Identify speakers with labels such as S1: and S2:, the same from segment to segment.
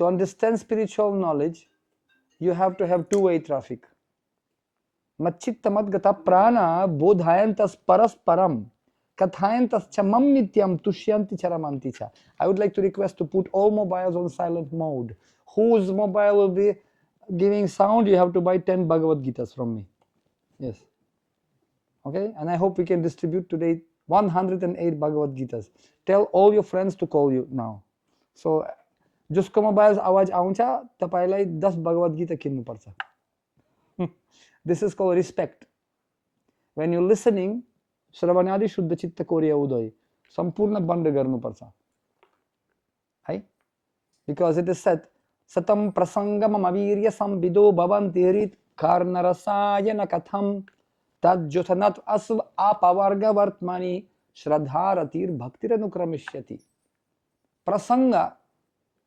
S1: To understand spiritual knowledge, you have to have two-way traffic. Machchitta madgata prana bodhayantas parasparam kathayantas chamam nityam tushyanti charamanti cha. I would like to request to put all mobiles on silent mode. Whose mobile will be giving sound, you have to buy 10 Bhagavad Gitas from me. Yes. Okay, and I hope we can distribute today 108 Bhagavad Gitas. Tell all your friends to call you now. So, जिसको mobile आवाज आउँछ तपाईलाई 10 भगवत गीता किन्नु पर्छ. This is called respect. When you're listening, श्रवणादि शुद्ध चित्त कोर्य उदय सम्पूर्ण बन्द गर्नु पर्छ है. Because it is said सतम प्रसंगम अवीर्य संविदो भवन्ति हृत् कर्णरसायन कथम तज्जुथनत अस्व अपवर्ग वर्तमानि श्रद्धारतिर भक्तिरनुक्रमिष्यति. Prasanga,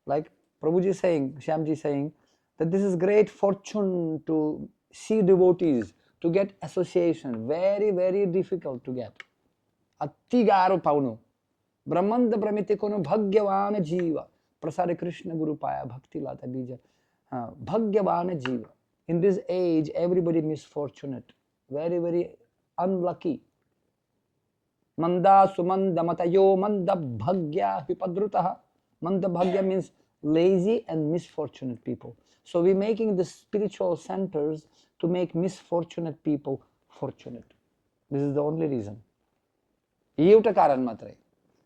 S1: like Prabhuji is saying, Shyamji is saying, that this is great fortune to see devotees, to get association. Very, very difficult to get. Atti garo paunu. Brahmanda pramite kono bhagyavana jiva. Prasare Krishna Guru Paya Bhakti Lata Bija. Bhagyavana jiva. In this age, everybody misfortunate. Very, very unlucky. Manda sumanda matayo manda bhagya vipadrutaha. Manda bhagya means lazy and misfortunate people. So we're making the spiritual centers to make misfortunate people fortunate. This is the only reason. Yeuta karan matrai.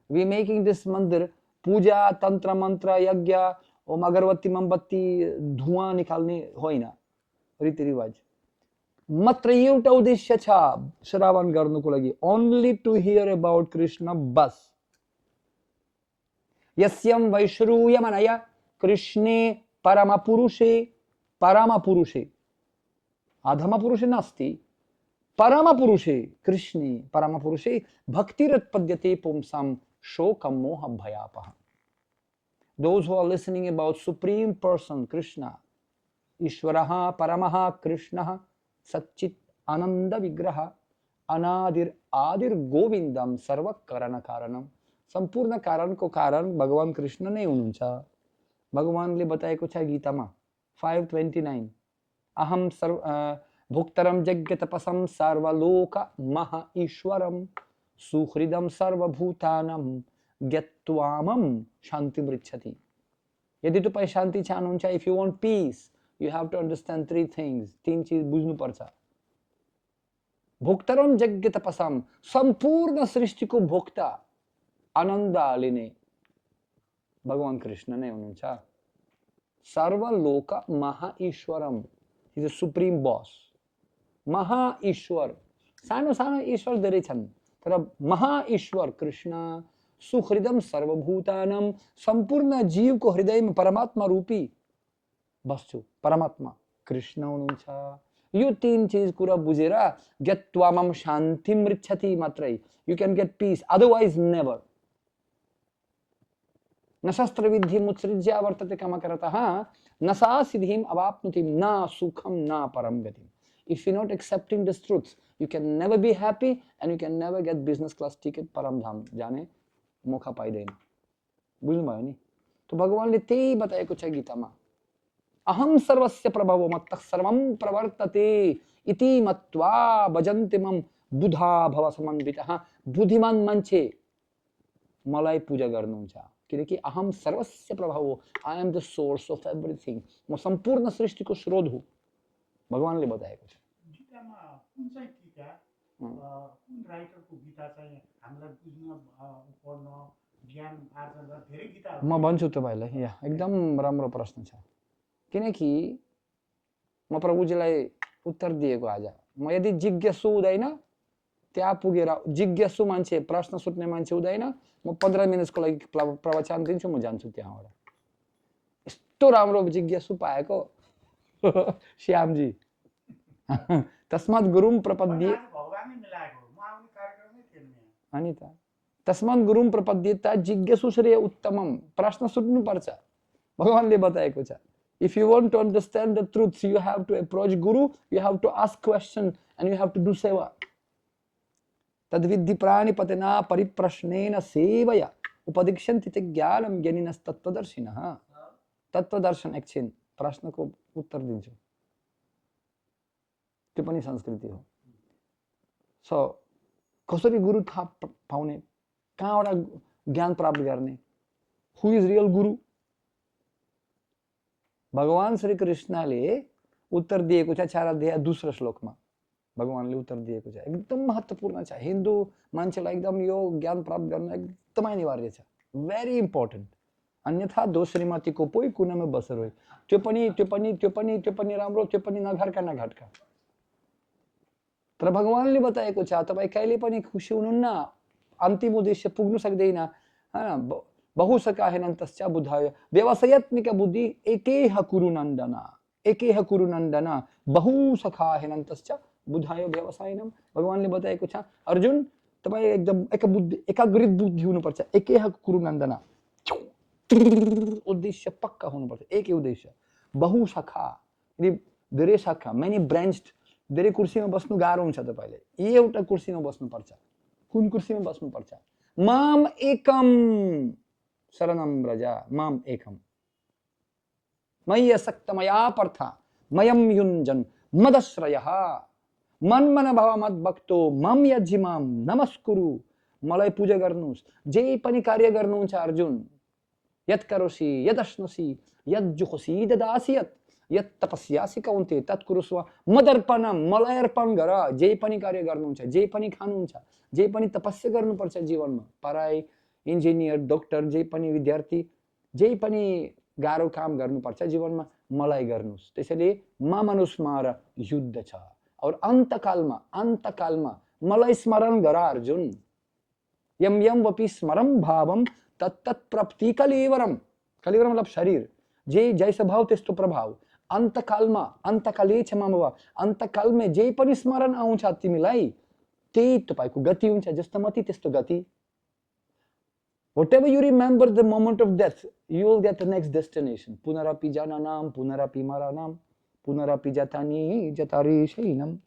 S1: We're making this mandir puja, tantra, mantra, yagya, om agarbatti, mombatti, धुआं निकालने होइना रीति रिवाज. मात्र एउटा उद्देश्य छ श्रवण गर्नुको लागि, only to hear about Krishna बस. यस्यं वैश्रूयमनया कृष्णे परमपुरुषे परमपुरुषे अधमपुरुषे नास्ति परमपुरुषे कृष्णे परमपुरुषे भक्तिरुत्पद्यते पुंसां शोकं मोहं भयापः. Those who are listening about Supreme Person Krishna, Ishvaraha Paramaha Krishna Satchit Ananda Vigraha Anadir Adir Govindam Sarva Karana Karanam. संपूर्ण कारण को कारण भगवान कृष्ण नै हुनुहुन्छ. भगवानले बताएको छ गीतामा 5:29 अहम सर्व भुक्तरम यज्ञ तपसम सर्वलोक महा ईश्वरम सुहृदम सर्वभूतानाम ज्ञत्वामम शांति मृच्छति. यदि तपाई शान्ति चाहनुहुन्छ, if you want peace, you have to understand three things. तीन चीज बुझ्नु पर्छ. भुक्तरम यज्ञ तपसम, संपूर्ण सृष्टिको भोक्ता आनन्द लिने भगवान कृष्ण नै हुनुहुन्छ. सर्वलोक महा ईश्वरम, he is a supreme boss. महा ईश्वर, सानो सानो ईश्वर धेरै छन्, तर महा ईश्वर कृष्ण. सुहृदम सर्वभूतानाम, सम्पूर्ण जीवको हृदयमा परमात्मा रूपी बस्छु परमात्मा कृष्ण हुनुहुन्छ. यो तीन चीज कुरा बुझेर ज्ञत्वामम शान्ति मृच्छति मात्रै you can get peace, otherwise never. न शस्त्र विद्धि मुत्सृज्य वर्तते कामकरतः न सा सिद्धिम अवाप्नुति न सुखम न परम गतिम. If you're not accepting this truth, you can never be happy and you can never get business class ticket परम धाम जाने मौका पाइदैन. बुझ्नु भयो नि? तो भगवानले त्यही बताएको छ गीतामा. अहम सर्वस्य प्रभवो मत्तः सर्वं प्रवर्तते इति मत्वा भजन्ते मम बुधा भव समन्वितः. बुद्धिमान मान्छे मलाई पूजा गर्नुहुन्छ किनकि अहम सर्वस्य प्रभवो, I am the source of everything. म सम्पूर्ण सृष्टिको स्रोत हुँ भगवानले बताएको छ.
S2: गीतामा कुन चाहिँ टीका कुन राइटरको गीता चाहिँ हामीलाई बुझ्न पढ्न ज्ञान आर्जन गर्न धेरै गीताहरु
S1: म भन्छु तपाईलाई. यहाँ एकदम राम्रो प्रश्न छ किनकि म प्रभुजीलाई उत्तर दिएको आज. म यदि जिज्ञासु हुँदैन त्यहाँ पुगेर जिज्ञासु मान्छे प्रश्न सोध्ने मान्छे हुँदैन, म 15 मिनेटको लागि प्रवचन दिन्छु, म जान्छु त्यहाँबाट. यस्तो राम्रो जिज्ञासु पाएको श्यामजी. तस्मात् गुरुम प्रपद्ये
S2: भगवानले मिलाएको म आउने कार्यक्रममै थिएन यहाँ.
S1: अनि त तस्मात् गुरुम प्रपद्येता जिज्ञासु श्रेय उत्तमम. प्रश्न सोध्नु पर्छ, भगवानले बताएको छ. If you want to understand the truth, you have to approach Guru, you have to ask question and you have to do seva. तद्विद्धि प्राणिपतिना परिप्रश्नेन सेवया उपदिक्षन्ति ते ज्ञानं ज्ञानिनस्तत्त्वदर्शिनः. तत्वदर्शन एकछिन प्रश्नको उत्तर दिन्छु, त्यो पनि संस्कृति हो। सो कसरी गुरु थाहा पाउने, कहाँबाट ज्ञान प्राप्त गर्ने, हु इज रियल गुरु? भगवान श्री कृष्णले उत्तर दिएको छ 4 अध्याय 2 श्लोकमा। भगवानले उत्तर दिएको छ, एकदम महत्त्वपूर्ण छ। हिन्दू मान्छेलाई एकदम यो ज्ञान प्राप्त गर्न एकदमै अनिवार्य छ, भेरी इम्पोर्टेन्ट। अन्यथा दो श्रीमतीको कोही कुनामा बसेर हो, त्यो पनि राम्रो, त्यो पनि नघटका नघटका। तर भगवानले बताएको छ तपाईँ कहिले पनि खुसी हुनुहुन्न, अन्तिम उद्देश्य पुग्नु सक्दैन। बहुसका हेनन्तश्च बुधाय व्यवसायत्मिक बुद्धि एकेह कुरु नन्दन, एकेह कुरु नन्दन बहुसखा हेनन्तश्च बुधाय व्यवसायनम। भगवानले बताएको छ अर्जुन तपाईँ एकदम एकाग्रित बुद्धि हुनुपर्छ, एकेह कुरु नन्दन, उद्देश्य पक्का हुनुपर्छ, एकै उद्देश्य। बहुसखा यदि धेरै शाखा, मेनी ब्रान्च्ड, धेरै कुर्सीमा बस्नु गाह्रो हुन्छ तपाईले, एउटा कुर्सीमा बस्नुपर्छ। कुन कुर्सीमा बस्नुपर्छ? माम एकम शरणम व्रज, माम एकम मय्य सक्त मया पर्थ मयम युञ्जन मदश्रयः मन भव मद भक्तो मम यज्जिमाम नमस्कुरु। मलाई पूजा गर्नुस्, जे पनि कार्य गर्नुहुन्छ अर्जुन, यत् करोसि यदश्नोसि यज्जुहोसि ददासि यत् तपस्यासि कौन्ते तत्कुरुस्व मदर्पणम, मलाई अर्पण गर। जे पनि कार्य गर्नुहुन्छ, जे पनि खानुहुन्छ, जे पनि तपस्या गर्नुपर्छ जीवनमा, पढाइ, इन्जिनियर, डॉक्टर, जे पनि विद्यार्थी, जे पनि गाह्रो काम गर्नुपर्छ जीवनमा, मलाई गर्नुस्। त्यसैले मामनुस्मार युद्ध छ। और अन्तकालमा मलाई स्मरण गर अर्जुन। यम यम वपि स्मरम भावम तत्तत् प्राप्ति कलेवरम। कलेवरम मतलब शरीर, जे जैसा भाव त्यस्तो प्रभाव। अन्तकालमा, अन्तकाले छ मम, अन्तकालमा जे पनि स्मरण आउँछ तिमीलाई, त्यही तपाईको गति हुन्छ। जस्तो मति त्यस्तो गति। Whatever you remember the moment of death, you will get the next destination. Punarapi jananam, punarapi maranam, punarapi jatani jatari shainam.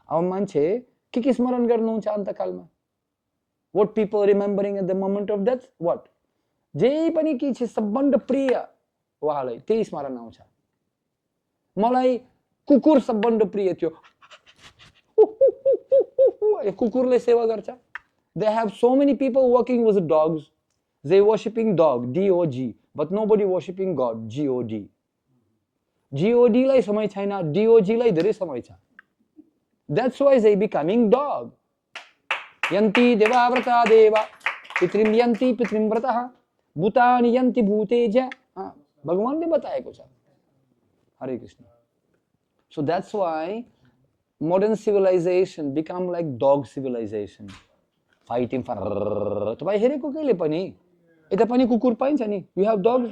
S1: अब मान्छे के स्मरण गर्नुहुन्छ अन्तकालमा? What people remembering at the moment of death? What? जे पनि के छ सबभन्दा प्रिय उहाँलाई त्यही स्मरण आउँछ। मलाई कुकुर सबभन्दा प्रिय थियो, कुकुरले सेवा गर्छ। They have so many people working with dogs. They worshipping dog, D-O-G, but nobody worshipping God, G-O-D. G-O-D लाई समय छैन, D-O-G लाई धेरै समय छ। That's why they becoming dog. यन्ति देवाव्रता देवा, पितृम यन्ति पितृम व्रतः, भूतानि यन्ति भूतेज। भगवानले बताएको छ। हरे Krishna. So that's why modern civilization become like dog civilization. Fighting for तपाईं हेरेको कहिले पनि यता पनि कुकुर पाइन्छ नि? You have dogs?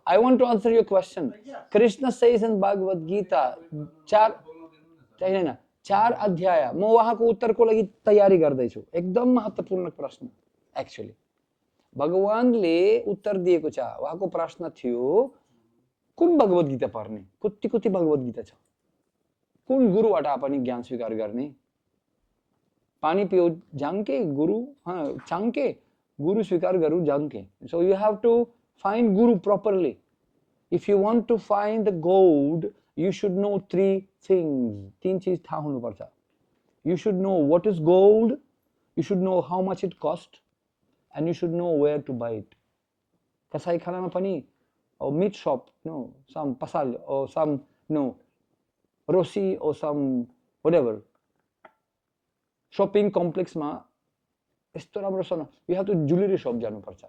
S1: I want to answer your question. Krishna says in Bhagavad Gita 4 अध्याय, म उहाँको उत्तरको लागि तयारी गर्दैछु। एकदम महत्त्वपूर्ण प्रश्न। एक्चुअली भगवानले उत्तर दिएको छ। उहाँको प्रश्न थियो कुन भगवत गीता पढ्ने? कति भगवत गीता छ? कुन गुरुबाट पनि ज्ञान स्वीकार गर्ने? पानी पियो जाङ्के गुरु, चाङ्के गुरु स्वीकार गरौँ जाङ्के। So you have to find guru properly. If you want to find the gold, you should know 3 things. 3 चीज थाहा हुनुपर्छ। You should know what is gold, you should know how much it cost, and you should know where to buy it. कसाई खानामा पनि, or meat shop, no, some pasal or some no, Rossi or some whatever. Shopping complex ma यस्तो राम्रो छ न, you have to jewelry shop जानुपर्छ।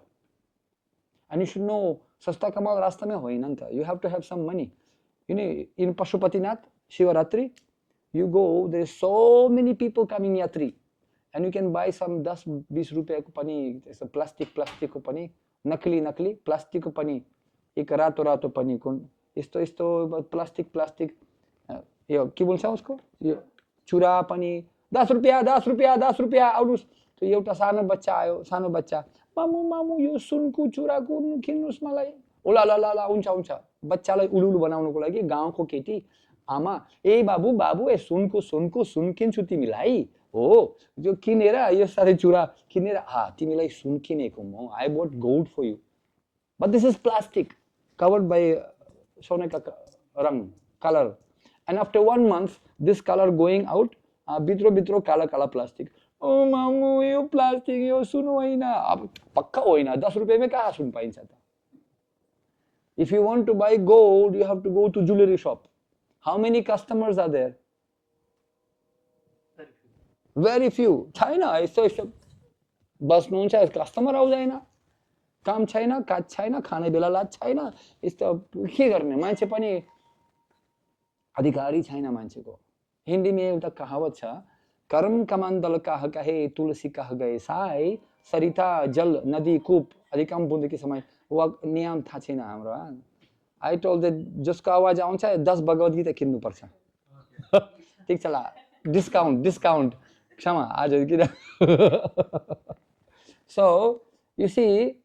S1: And you should know सस्ता कमाल रास्तामै होइन नि त। You have to have some money. You know, in Pashupatinath, Shivaratri, you go, there is so many people coming yatri, and you can buy some 10-20 रुपैयाँको पनि त्यस्तो plastic को पनि, नकली प्लास्टिक को पनि, एक रातो पनि कुन यस्तो प्लास्टिक यो के भन्छ उसको, यो चुरा पनि 10 रुपैयाँ आउनुस्। तो एउटा सानो बच्चा आयो, सानो बच्चा, मामु यो सुनको चुराको किन्नुस् मलाई। ओला ला हुन्छ। बच्चालाई उलुलु बनाउनको लागि गाउँको केटी आमा, ए बाबु ए सुनको सुन किन्छु तिमीलाई। हो जो किनेर यो सारे चुरा किनेर तिमीलाई सुन किनेको म, I bought gold for you, but this is plastic. covered by सोने का रंग, color, and after 1 month this color going out, भित्र काला काला प्लास्टिक. ओ मामु यो प्लास्टिक यो सुन होइन, अब पक्का होइन, 10 रुपैयाँमै कहाँ सुन पाइन्छ त. If you want to buy gold, you have to go to jewelry shop. How many customers are there? Very few. छैन यस्तो यस्तो बस्नुहुन्छ, कस्टमर आउँदैन, काम छैन, काज छैन, खाने बेला लाज छैन, यस्तो के गर्ने. मान्छे पनि अधिकारी छैन मान्छेको. हिन्दीमा एउटा कहावत छ, कर्म कमण्डल कह कहे तुलसी कह गए साई, सरिता जल नदी कूप अधिकम बुँदकी समय. नियम थाहा छैन हाम्रो. आई टोल्ड दैट जसको आवाज आउँछ 10 भगवत गीता किन्नु पर्छ. ठिक छ ल, डिस्काउन्ट क्षमा आज किन. So you see,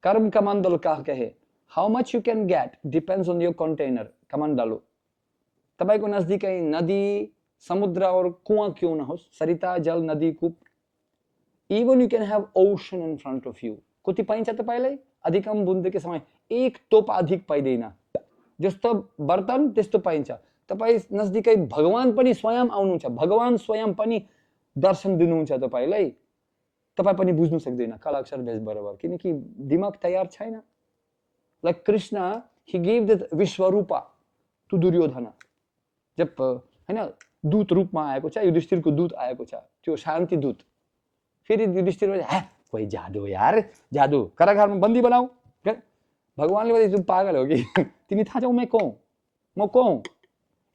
S1: कर्म कमण्डल कह कहे, how much you can get depends on your container. कमण्डलु तपाईको नजदिकै नदी, समुद्र और कुआं क्यों न होस्, सरिता जल नदी कूप, even you can have ocean in front of you. कति पाइन्छ तपाईलाई? अधिकम बुँदकी समय 1 टोपा अधिक पाइदैन. जस्तो बर्तन त्यस्तो पाइन्छ. तपाई नजदिकै भगवान पनि स्वयं आउनुहुन्छ, भगवान स्वयं पनि दर्शन दिनुहुन्छ तपाईलाई. तपाई पनि बुझ्नु सक्दैन काला अक्षर बेस बराबर, किनकि दिमाग तयार छैन. Like Krishna, he gave the Vishwarupa to Duryodhana. जब हैन दूत रूपमा आएको छ, युधिष्ठिरको दूत आएको छ, त्यो शान्ति दूत. फेरि युधिष्ठिर भन्छ, "हे, कोही जादु यार, जादु कारागारमा बन्दी बनाऊ." भगवानले भने तिमी पागल हो कि? तिमी थाहा छौ म को?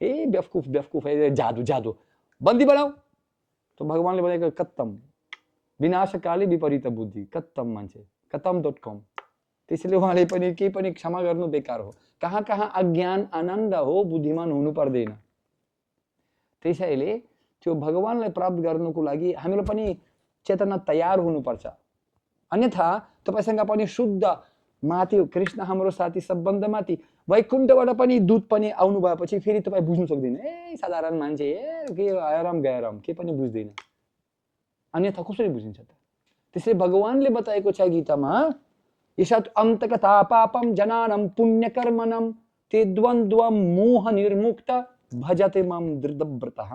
S1: ए बेवकूफ है, जादु बन्दी बनाऊ. तो भगवानले भनेको कत्तम विनाशकाली विपरीत बुद्धि, कत्तम मान्छे, कत्तम.com. त्यसैले उहाँले पनि केही पनि क्षमा गर्नु बेकार हो. कहाँ अज्ञान आनन्द हो, बुद्धिमान हुनु पर्दैन. त्यसैले त्यो भगवानलाई प्राप्त गर्नुको लागि हामीलाई पनि चेतना तयार हुनुपर्छ. अन्यथा तपाईसँग पनि शुद्ध माथि कृष्ण हाम्रो साथी सबभन्दा माथि वैकुण्ठबाट पनि दूत पनि आउनु भएपछि फेरि तपाई बुझ्नु सक्दैन. ए साधारण मान्छे, ए के आराम गएराम, के पनि बुझ्दैन. अन्यथा कसरी बुझिन्छ त? त्यसैले भगवानले बताएको छ गीतामा, ईशत अन्तकथा पापम जनानम पुण्यकर्मणम ते द्वन्द्वम मोह निर्मुक्त भजते मम दृढव्रतः.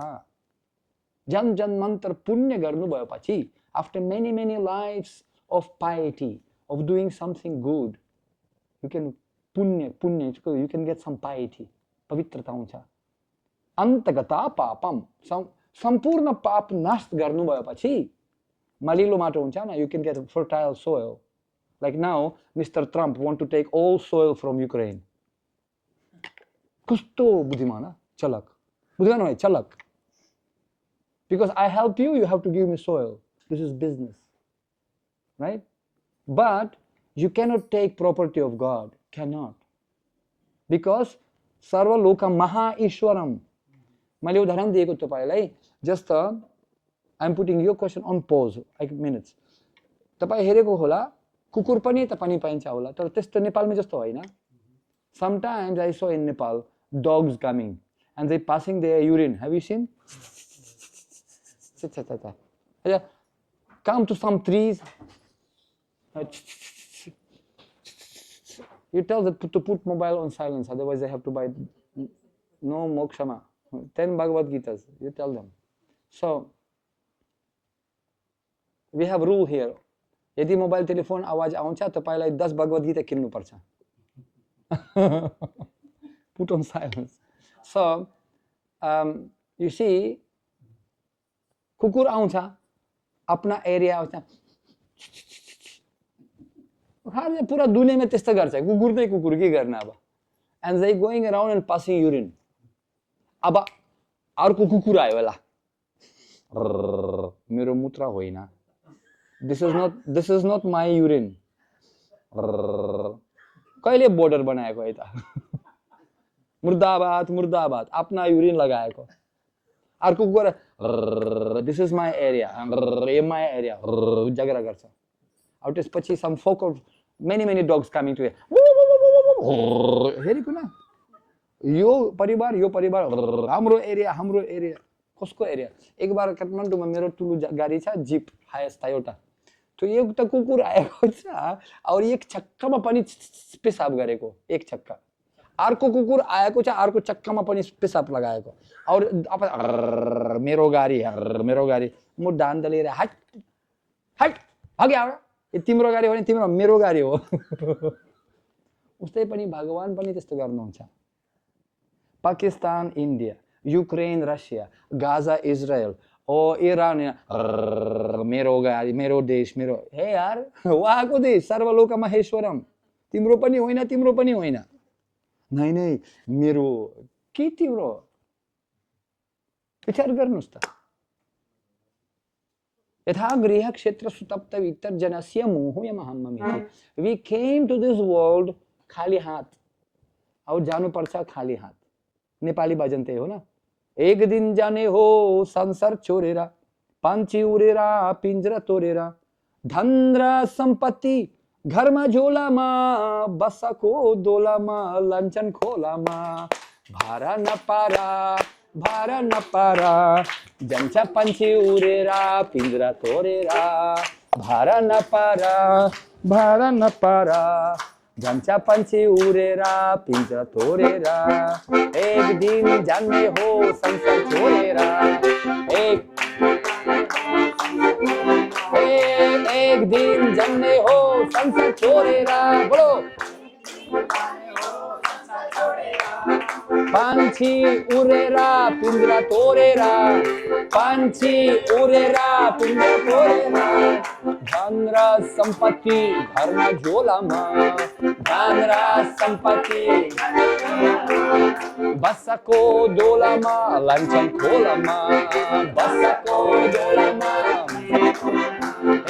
S1: जन्मान्तर पुण्य गर्नु भएपछि, after many lives of piety, of doing something good, you can punya, you can get some piety, पवित्रता हुन्छ. अन्तगता पापम, सम्पूर्ण पाप नष्ट गर्नु भएपछि मलिलो माटो हुन्छ न, you can get fertile soil. Like now, Mr. Trump want to take all soil from Ukraine. कस्तो बुद्धिमान, चलक. बुद्धिमान है, चलक. Because I help you, you have to give me soil. This is business, right? But you cannot take property of God. Cannot. Because Sarva Loka Maha Ishwaram. मैले उदाहरण दिएको तपाईलाई. Just I'm putting your question on pause, like minutes. तपाई हेरेको होला, कुकुर पनि त पानी पाइन्छ होला, तर त्यस्तो नेपालमा जस्तो होइन. Sometimes I saw in Nepal dogs coming and they passing their urine. Have you seen? Come to some trees. You tell them to put mobile on silence, otherwise they have to buy. No mokshama. 10 Bhagavad Gitas. You tell them. So we have rule here. यदि mobile telephone आवाज आउँछ तपाईलाई 10 भगवत गीता किन्नु पर्छ. Put on silence. So you see, कुकुर आउँछ, अपना area आउँछ, हर पूरा दुनियाँमा त्यस्तो गर्छ. कुकुर नै कुकुर के गर्न अब. And they going around and passing urine. अब अर्को कुकुर आयो होला, मेरो मूत्र होइन, this is not my urine. कहिले बोर्डर बनाएको है त. मुर्दाबाद अपना युरिन लगाएको. अर्को कुकुर this is my area, my area, झगडा गर्छ. अब त्यसपछि some folk of many dogs coming to it. हेरेको न, यो परिवार हाम्रो एरिया. कसको एरिया? एक बार काठमाडौँमा मेरो ठुलो गाडी छ, जिप हायस्ट एउटा. तो एउटा कुकुर आएको छ और एक छक्कामा पनि पेसाब गरेको, एक छक्का। अर्को कुकुर आएको छ, अर्को चक्कामा पनि पेसाब लगाएको और अब मेरो गाडी म डान्ड लिएर हट हट भाग्यो यो तिम्रो गाडी हो भने तिम्रो मेरो गाडी हो। उस्तै पनि भगवान पनि त्यस्तो गर्नुहुन्छ। पाकिस्तान इन्डिया, युक्रेन रसिया, गाजा इजरायल, ओ इरान, मेरो गाडी मेरो देश मेरो, हे यार उहाँको देश सर्वलोक महेश्वरम, तिम्रो पनि होइन तिम्रो पनि होइन। नै नै मेरो के तिम्रो, विचार गर्नुस् त। यथा गृह क्षेत्र सुतप्त वितर्जनस्य मोहयमहम्ममिति। We came to this world खाली हाथ और जानुपर्छ खाली हाथ। नेपाली भजन त्यही हो न, एक दिन जाने हो संसार छोडेर, पान्छी उडेर पिंजरा तोडेर, धन र सम्पत्ति घरमा झोलामा, बसको दोलामा लन्छन् खोलामा, भारा नपारा जान्छ पंछी उडेर पिंजरा तोडेर, भारा नपारा जान्छ पंछी उडेर पिंजरा तोडेर, एक दिन जाने हो संसार छोडेर, एक दिन जाने हो संसार छोडेर, बोलो पंछी उडेर पिंजरा तोडेर, पंछी उडेर पिंजरा तोडेर, धन र सम्पत्ति घरमा झोलामा, धन र सम्पत्ति बसको दोलामा लन्छन् खोलामा, बसको दोलामा,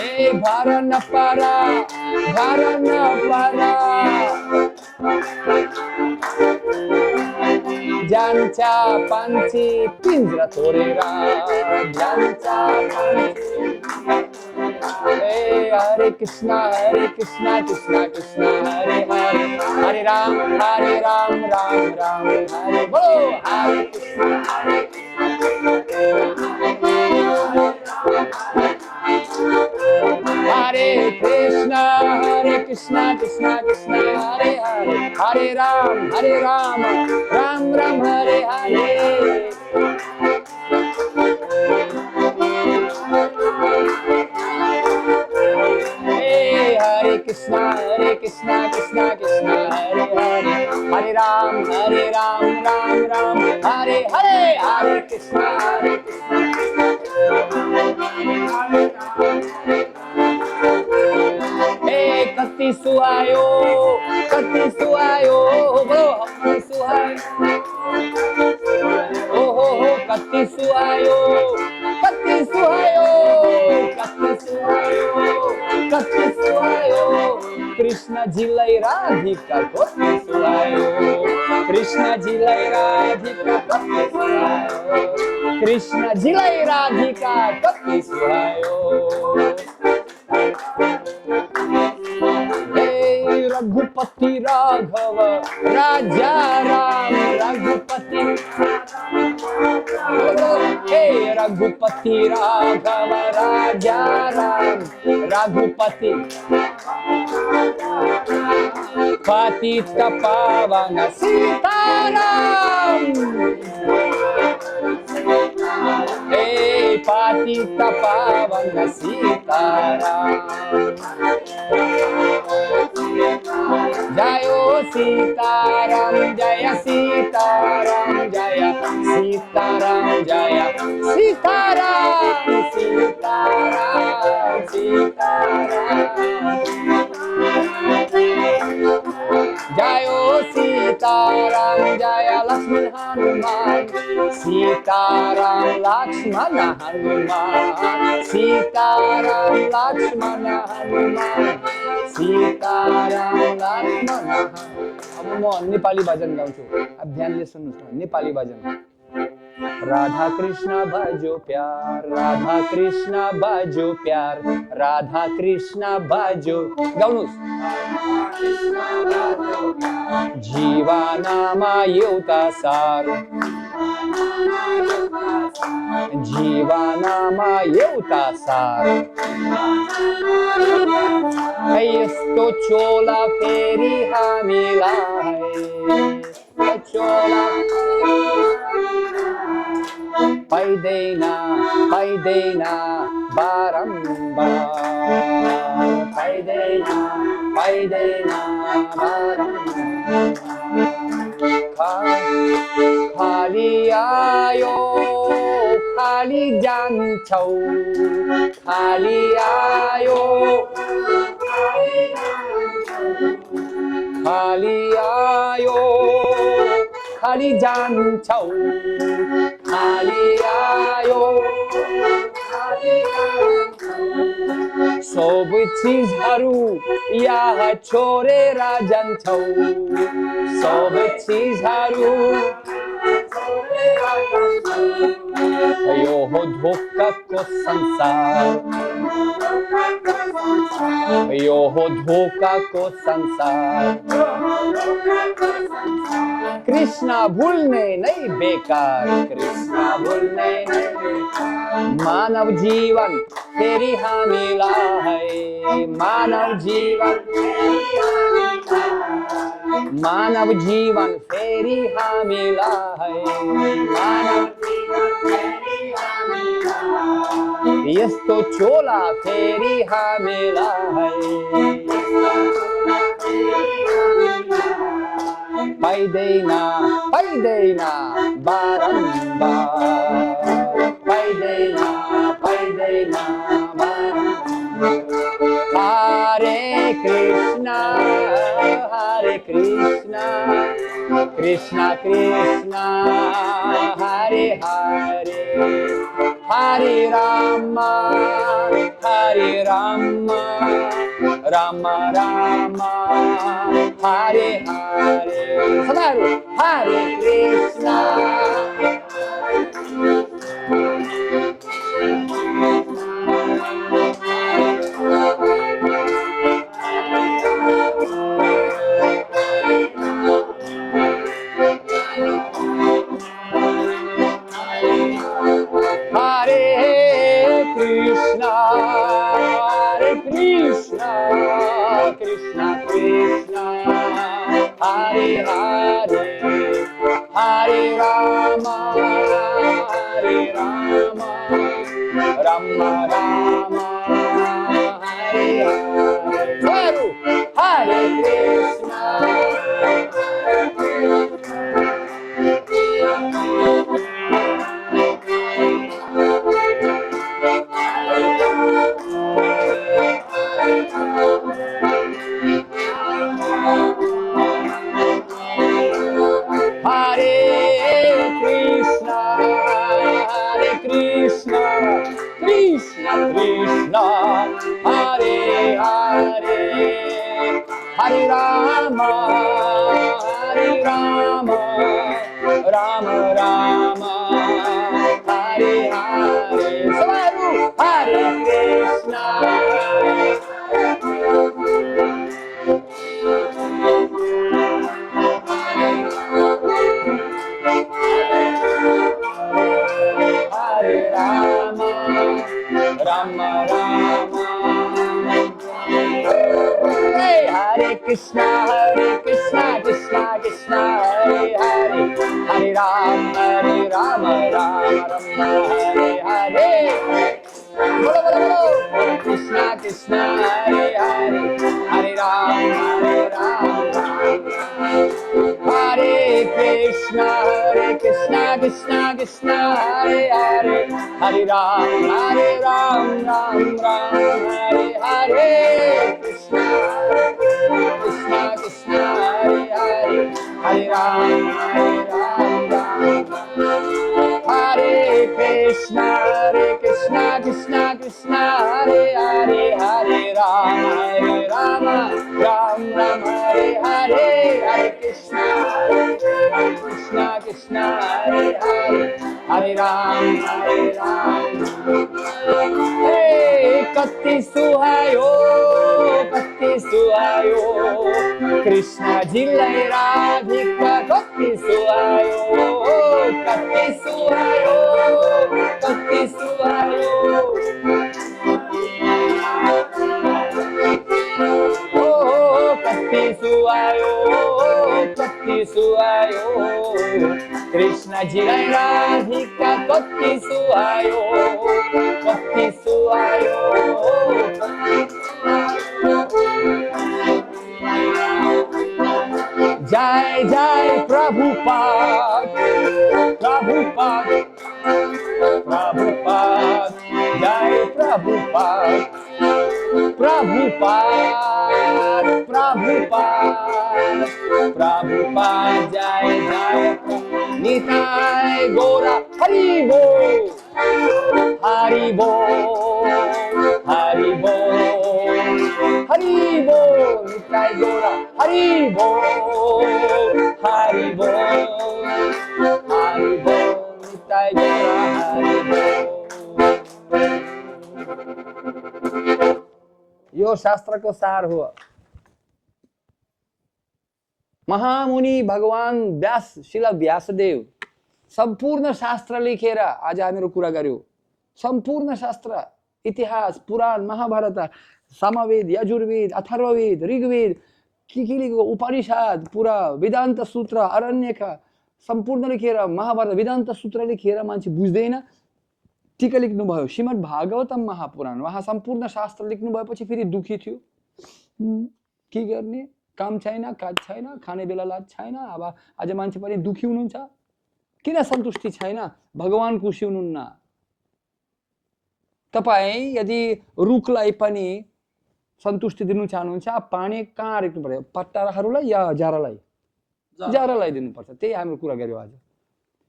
S1: ए भारा नपारा जान्छ पंछी पिंजरा तोडेर, जान्छ ए हरे कृष्णा कृष्णा कृष्णा हरे हरे, हरे राम राम राम हरे, बोलो हरे कृष्णा कृष्णा हरे हरे, हरे राम राम राम हरे हरे। हरे कृष्णा कृष्णा हरे हरे, हरे राम राम हरे हरे, हरे कृष्णा कति सुहायो बोलो कति सुहायो कृष्णजीलाई राधिका कति सुहायो, कृष्णजीलाई राधिका कति सुहायो, कृष्णजीलाई राधिका कति सुहायो। रघुपति राघव राजा राम, रघुपति राघव राजा राम, रघुपति पतित पावन सीताराम, पतित पावन सीताराम, जय सीताराम जय सीताराम जय सीताराम जय सीताराम सीताराम सीताराम, जय सीताराम जय लक्ष्मण हनुमान, सीताराम लक्ष्मण हनुमान, सीताराम लक्ष्मण हनुमान, सीताराम लक्ष्मण। अब म नेपाली भजन गाउँछु, अब ध्यानले सुन्नुहोस् न। नेपाली भजन। राधा कृष्ण भजो प्यार, राधा कृष्ण भजो प्यार, राधा कृष्ण भजो, गाउनुहोस्। जीवनमा एउटा सार, जीवनमा एउटा सार यस्तो चोला फेरि हामीलाई चोला पाइँदैन पाइँदैन बारम्बार पाइँदैन पाइँदैन खाली आयो खाली जान्छौ खाली आयो खाली आयो खाली जान्छौ खाली आयो सब चिजहरू यहाँ छोडेर जान्छौ सब चिजहरू यो हो धोकाको संसार यो हो धोकाको संसार कृष्ण भुल्ने नै बेकार कृष्ण भुल्ने नै मानव जीवन फेरि हामीलाई मानव जीवन फेरि हामीलाई यस्तो चोला फेरि हामीलाई पाइँदैन पाइँदैन बारम्बार पाइँदैन पाइँदैन हरे कृष्ण कृष्ण कृष्ण हरे हरे हरे राम राम राम हरे हरे सबैहरू हरे Krishna Krishna Krishna Hare Hare Hare Rama Rama Rama Hare Hare Hare Krishna Krishna Krishna Hare Hare Hare Rama Rama Rama Hare Hare Samaru Hare Krishna Hare Rama Rama Rama Hey Hare Krishna Krishna Krishna Hare Hare Hare Rama Rama Rama Hare Hare Bolo bolo bolo Krishna Krishna Hare Hare Hare Rama Hare Krishna Krishna Krishna Hare Hare Hare Ram Ram Hare Hare Krishna Krishna Hare Hare Hare Ram Hare Krishna Krishna Krishna Hare Hare Hare Ram Hare Hare Hare Krishna Krishna Hare Hare Hare Ram Hey kati suhayo Krishna jilai radhika कति सुहायो, कति सुहायो, कति सुहायो, कति सुहायो, कति सुहायो, कृष्णजीलाई राधिका कति सुहायो, कति सुहायो, जय जय प्रभुपाद, प्रभुपाद, प्रभुपाद, जय प्रभुपाद, प्रभुपाद, प्रभुपाद, प्रभुपाद, जय जय निताय गौरा हरि बोल, हरि बोल, हरि बोल, हरि बोल, निताय गौरा हरि बोल, हरि बोल, हरि बोल, निताय गौरा हरि बोल। यो शास्त्र को सार हुआ। महामुनि भगवान व्यास, शिला व्यासदेव संपूर्ण शास्त्र लेखेर आज हामीहरू कुरा गर्यो। संपूर्ण शास्त्र, इतिहास, पुराण, महाभारत, सामवेद, यजुर्वेद, अथर्ववेद, ऋग्वेद, के लेखेको, उपनिषद, पुरा वेदान्त सूत्र, अरण्यका सम्पूर्ण लेखेर, महाभारत वेदान्त सूत्र लेखेर मान्छे बुझ्दैन, टीका लेख्नु भयो। श्रीमद् भागवतम महापुराण, वहाँ सम्पूर्ण शास्त्र लेख्नु भएपछि फेरि दुखी थियो। के गर्ने, काम छैन, काज छैन, खाने बेला लाज छैन। अब आज मान्छे पनि दुखी हुनुहुन्छ। किन सन्तुष्टि छैन? भगवान खुसी हुनुहुन्न। तपाई यदि रुखलाई पनि सन्तुष्टि दिनु चाहनुहुन्छ, पानी कहाँ राख्नु पर्यो? पत्ताहरूलाई या जारालाई? जारालाई दिनुपर्छ। त्यही हाम्रो कुरा गर्यो आज।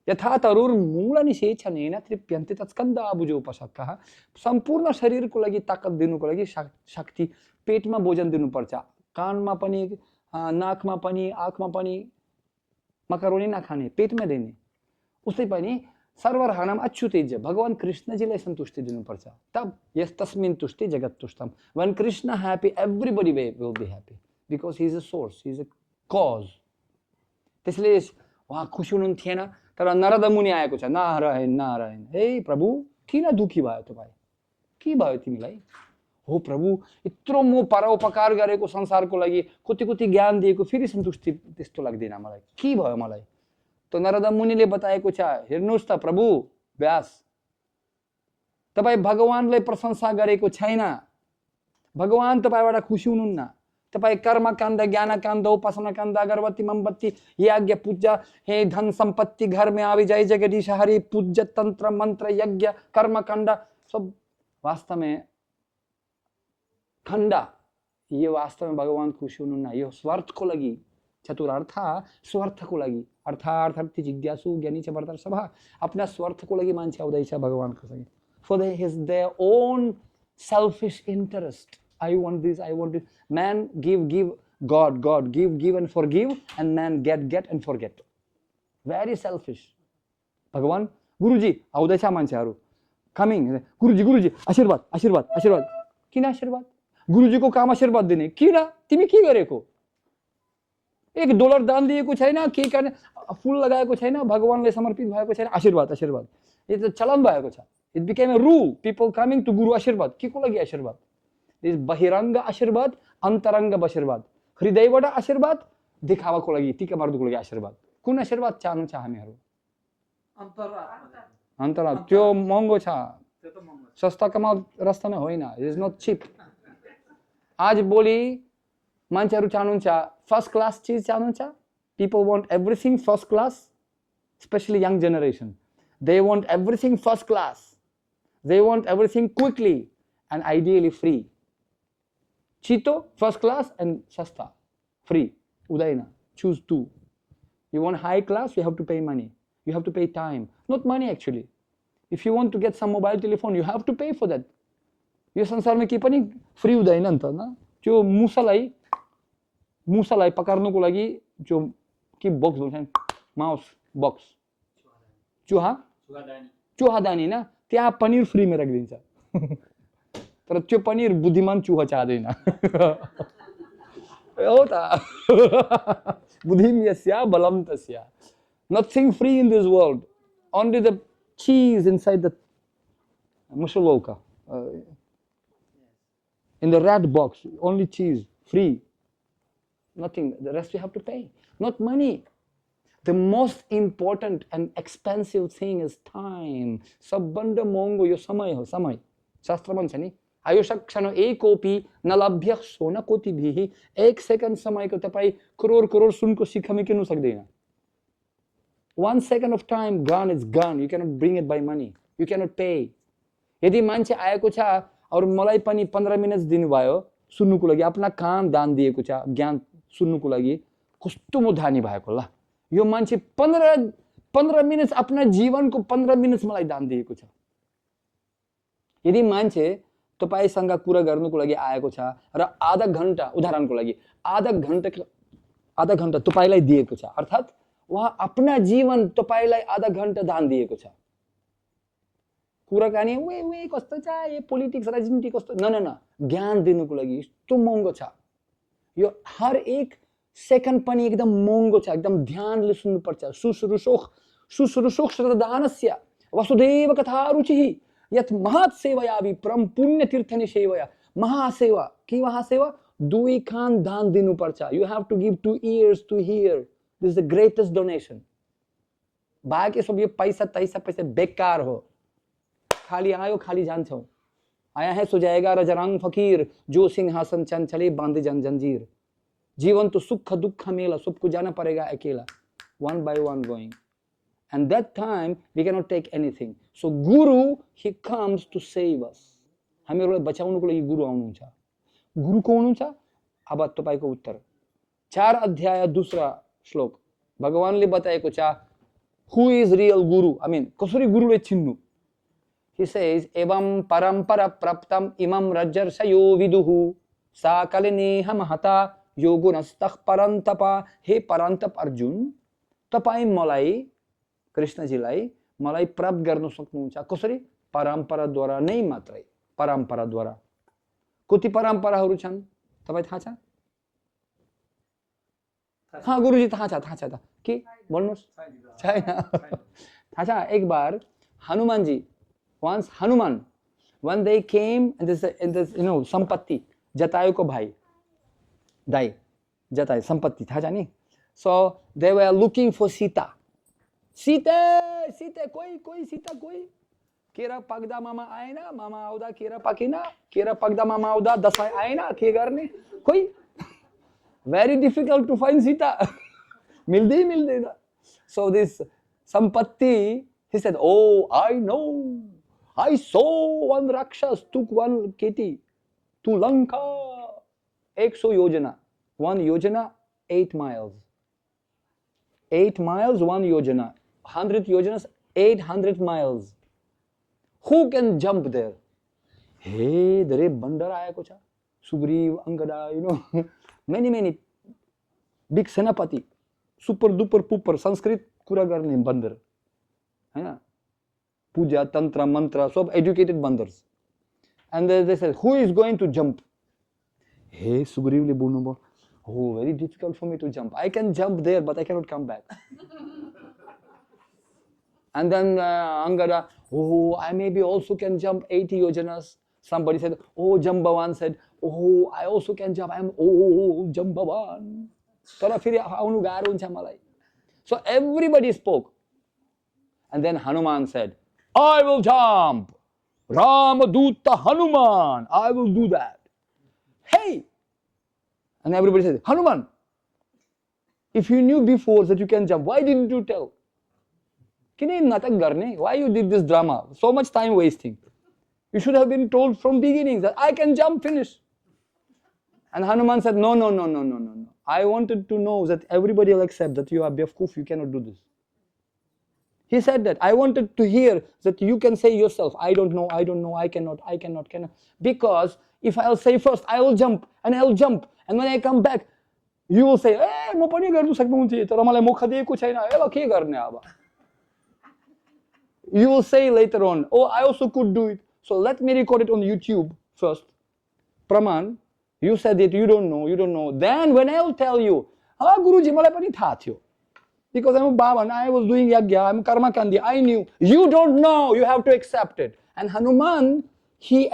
S1: यथा तरुर्मूलनिषेचनेन तृप्यन्ते तत्स्कन्धाबुजोपशक्कः। सम्पूर्ण शरीरको लागि ताकत दिनुको लागि शक्ति पेटमा भोजन दिनुपर्छ। कानमा पनि, नाकमा पनि, आँखमा पनि मकरोनी नखाने, पेटमा दिने। उसै पनि सर्वरहानम अच्युतेज्य, भगवान कृष्णजीलाई सन्तुष्टि दिनुपर्छ। तब यस तस्मिन् तुष्टि जगत तुष्टम। When Krishna happy, everybody will be happy because he is a source, he is a cause. त्यसले उहाँ खुसी हुनुहुन्थेन। तर नारद मुनि आएको छ, नारायण नारायण। हे प्रभु, किन दुखी भयो तपाईँ? के भयो तिमीलाई? हो प्रभु, यत्रो म परोपकार गरेको संसारको लागि, कति कति ज्ञान दिएको, फेरि सन्तुष्टि त्यस्तो लाग्दैन मलाई। के भयो मलाई? तो नारद मुनिले बताएको छ, हेर्नुहोस् त प्रभु व्यास, तपाई भगवानलाई प्रशंसा गरेको छैन। भगवान तपाईबाट खुसी हुनुहुन्न। तपाई कर्म काण्ड, ज्ञान काण्ड, उपासना काण्ड, अगरबत्ती, मोमबत्ती, यज्ञ, पूजा, हे धन संपत्ति घर में आवे, जय जगदीश हरि, पूज्य, तंत्र मंत्र, यज्ञ, कर्म काण्ड, सब वास्तव में खण्ड। ये वास्तव में भगवान खुसी हुनुहुन्न। यो स्वार्थ को लागि, चतुरार्थ स्वार्थ को लागि, अर्थार्थी जिज्ञासु ज्ञानी च वर्तर सभा। अपना स्वार्थ को लागि मान्छे आउँदैछ भगवानको सँग। For their own selfish interest. I want this, I want this. Man give, God give and forgive, and man get and forget. Very selfish. भगवान, गुरुजी आउँदैछ मान्छेहरू, कमिङ, गुरुजी आशीर्वाद आशीर्वाद आशीर्वाद। किन आशीर्वाद? गुरुजीको काम आशीर्वाद दिने। किन? तिमी के गरेको? $1 दान दिएको छैन, के गर्ने, फूल लगाएको छैन, भगवानले समर्पित भएको छैन, आशीर्वाद आशीर्वाद। यो त चलन भएको छ। It became a rule. People coming to Guru आशीर्वाद। के को लागि आशीर्वाद? This बहिरङ्ग आशीर्वाद, अन्तरङ्ग आशीर्वाद। हृदयबाट आशीर्वाद, देखावाको लागि, टीका मार्नुको लागि आशीर्वाद। कुन आशीर्वाद चाहनुहुन्छ हामीहरू? अन्तरात्मा। त्यो महँगो छ, सस्ता कमाउ रास्ता नै होइन। It is not cheap. आज भोलि मान्छेहरू चाहनुहुन्छ फर्स्ट क्लास चीज चाहनुहुन्छ। People want everything first class, especially young generation. They want everything first class. They want everything quickly and ideally free. Chito, first class, and sasta, free. Udaina, choose two. You want high class, you have to pay money. You have to pay time. Not money actually. If you want to get some mobile telephone, you have to pay for that. यो संसारमा के पनि free हुँदैन नि त न। त्यो मुसालाई पकड्नुको लागि जो के बक्स भन्छ, माउस बक्स, चुहादानी न, त्यहाँ पनिर फ्रीमा राखिदिन्छ। तर त्यो पनिर बुद्धिमान चुहा चाहदैन। हो त। Buddhim yasya balam tasya. Nothing free in this world. Only the cheese inside the mushaloka. In the rat box, only cheese, free. Nothing. The rest you have to pay. Not money. The most important and expensive thing is time. Sabbanda mongo yo samay ho, samay. Shastra भन्छ नि आयुषक क्षण एकोपि नलभ्य सोना कोटि भी एक second समय को तपाई करोड़ करोड़ सुनको शिखा किन्नु सक्दैन 1 second of time gone is gone. You cannot bring it by money. You cannot pay. यदि मान्छे आएको छ और मलाई पनि 15 मिनेट दिनुभयो सुन्नुको लागि आफ्ना काम दान दिएको छ ज्ञान सुन्नुको लागि कस्तो म धानी भएको ल यो मान्छे 15 मिनेट आफ्ना जीवनको 15 मिनेट मलाई दान दिएको छ यदि मान्छे तपाईसँग कुरा गर्नुको लागि आएको छ र आधा घण्टा उदाहरणको लागि आधा घण्टा तपाईलाई दिएको छ अर्थात वहाँ आफ्ना जीवन तपाईलाई आधा घण्टा दान दिएको छ कुराकानी वे कस्तो छ यो पोलिटिक्स राजनीति कस्तो न ज्ञान दिनुको लागि यस्तो महँगो छ यो हर एक सेकन्ड पनि एकदम महँगो छ एकदम ध्यानले सुन्नुपर्छ शुश्रूषोः श्रद्धानस्य वसुदेव कथा रुचिः यत् महत् सेवया विप्रम पुण्य तीर्थनि सेवया महासेवा के महासेवा दुई कान दान दिनुपर्छ you have to give 2 ears to hear. This is the greatest donation. बाकी सब ये पैसा बेकार हो खाली आयो खाली जान्छौ आया है सो जाएगा रजरंग फकीर जो सिंहासन चंचले बांधे जंजीर जीवन तो सुख दुख मेला सबको जाना पड़ेगा अकेला one by one going and that time we cannot take anything. So guru he comes to save us. हामीहरुलाई बचाउनको लागि गुरु आउनुहुन्छ गुरु को हुनुहुन्छ अब तपाईको उत्तर 4 अध्याय दूसरा श्लोक भगवानले बताएको छ who is real guru. I mean कसरी गुरुले चिन्नु. He says evam parampara praptam imam rajarsayo viduhu sakaleneha mahata yogunastah parantapa. हे परन्तप अर्जुन तपाई मलाई कृष्णजीलाई मलाई प्राप्त गर्न सक्नुहुन्छ कसरी परम्पराद्वारा नै मात्रै परम्पराद्वारा कति परम्पराहरू छन् तपाई थाहा छ हाँ गुरुजी थाहा छ त के भन्नुस् छैन थाहा छ एक बार Hanuman ji once Hanuman when they came in this you know Sampatti Jatayu ko bhai dai Jatayu Sampatti थाहा छ नि so they were looking for Sita कोही सीता कोही केरा पग्दा मामा आएन मामा आउँदा केरा पाकेन केरा पग्दा मामा आउँदा दशैं आएन के गर्ने कोही very difficult to find Sita मिल्दैन so this Sampatti he said oh I know I saw one Rakshas took one Keti to Lanka 100 yojana one yojana 8 miles 8 miles one yojana 100 yojanas 800 miles who can jump there hey धेरै बन्दर आएको छ Sugriva Angada you know many big सेनापति super duper पुपर संस्कृत कुरा गर्ने बन्दर हैन पूजा तन्त्र मन्त्र सब educated बन्दर्स and they said who is going to jump hey सुग्रीवले बोल्नुभयो oh very difficult for me to jump I can jump there but I cannot come back and then Angada oh I maybe also can jump 80 yojanas somebody said oh Jambavan said oh I also can jump I'm oh Jambavan तर फेरि आउनु गाह्रो हुन्छ मलाई so everybody spoke and then Hanuman said I will jump Ramadutta Hanuman I will do that hey and everybody said Hanuman if you knew before that you can jump why didn't you tell किन नाटक गर्ने why you did this drama so much time wasting you should have been told from beginning that I can jump finish and Hanuman said no I wanted to know that everybody will accept that you are Befkuf you cannot do this he said that I wanted to hear that you can say yourself I don't know I cannot because if I'll say first I will jump and when I come back you will say eh म पनि गर्नु सक्नुहुन्छ तर मलाई मौका दिएको छैन एला के गर्ने अब you will say later on oh I also could do it so let me record it on YouTube first Praman you said that you don't know then when I will tell you गुरुजी मलाई पनि थाहा थियो, because I'm a Brahman, I was doing yagya, I'm karma kandi, I knew. You don't know, you have to accept it. And Hanuman, he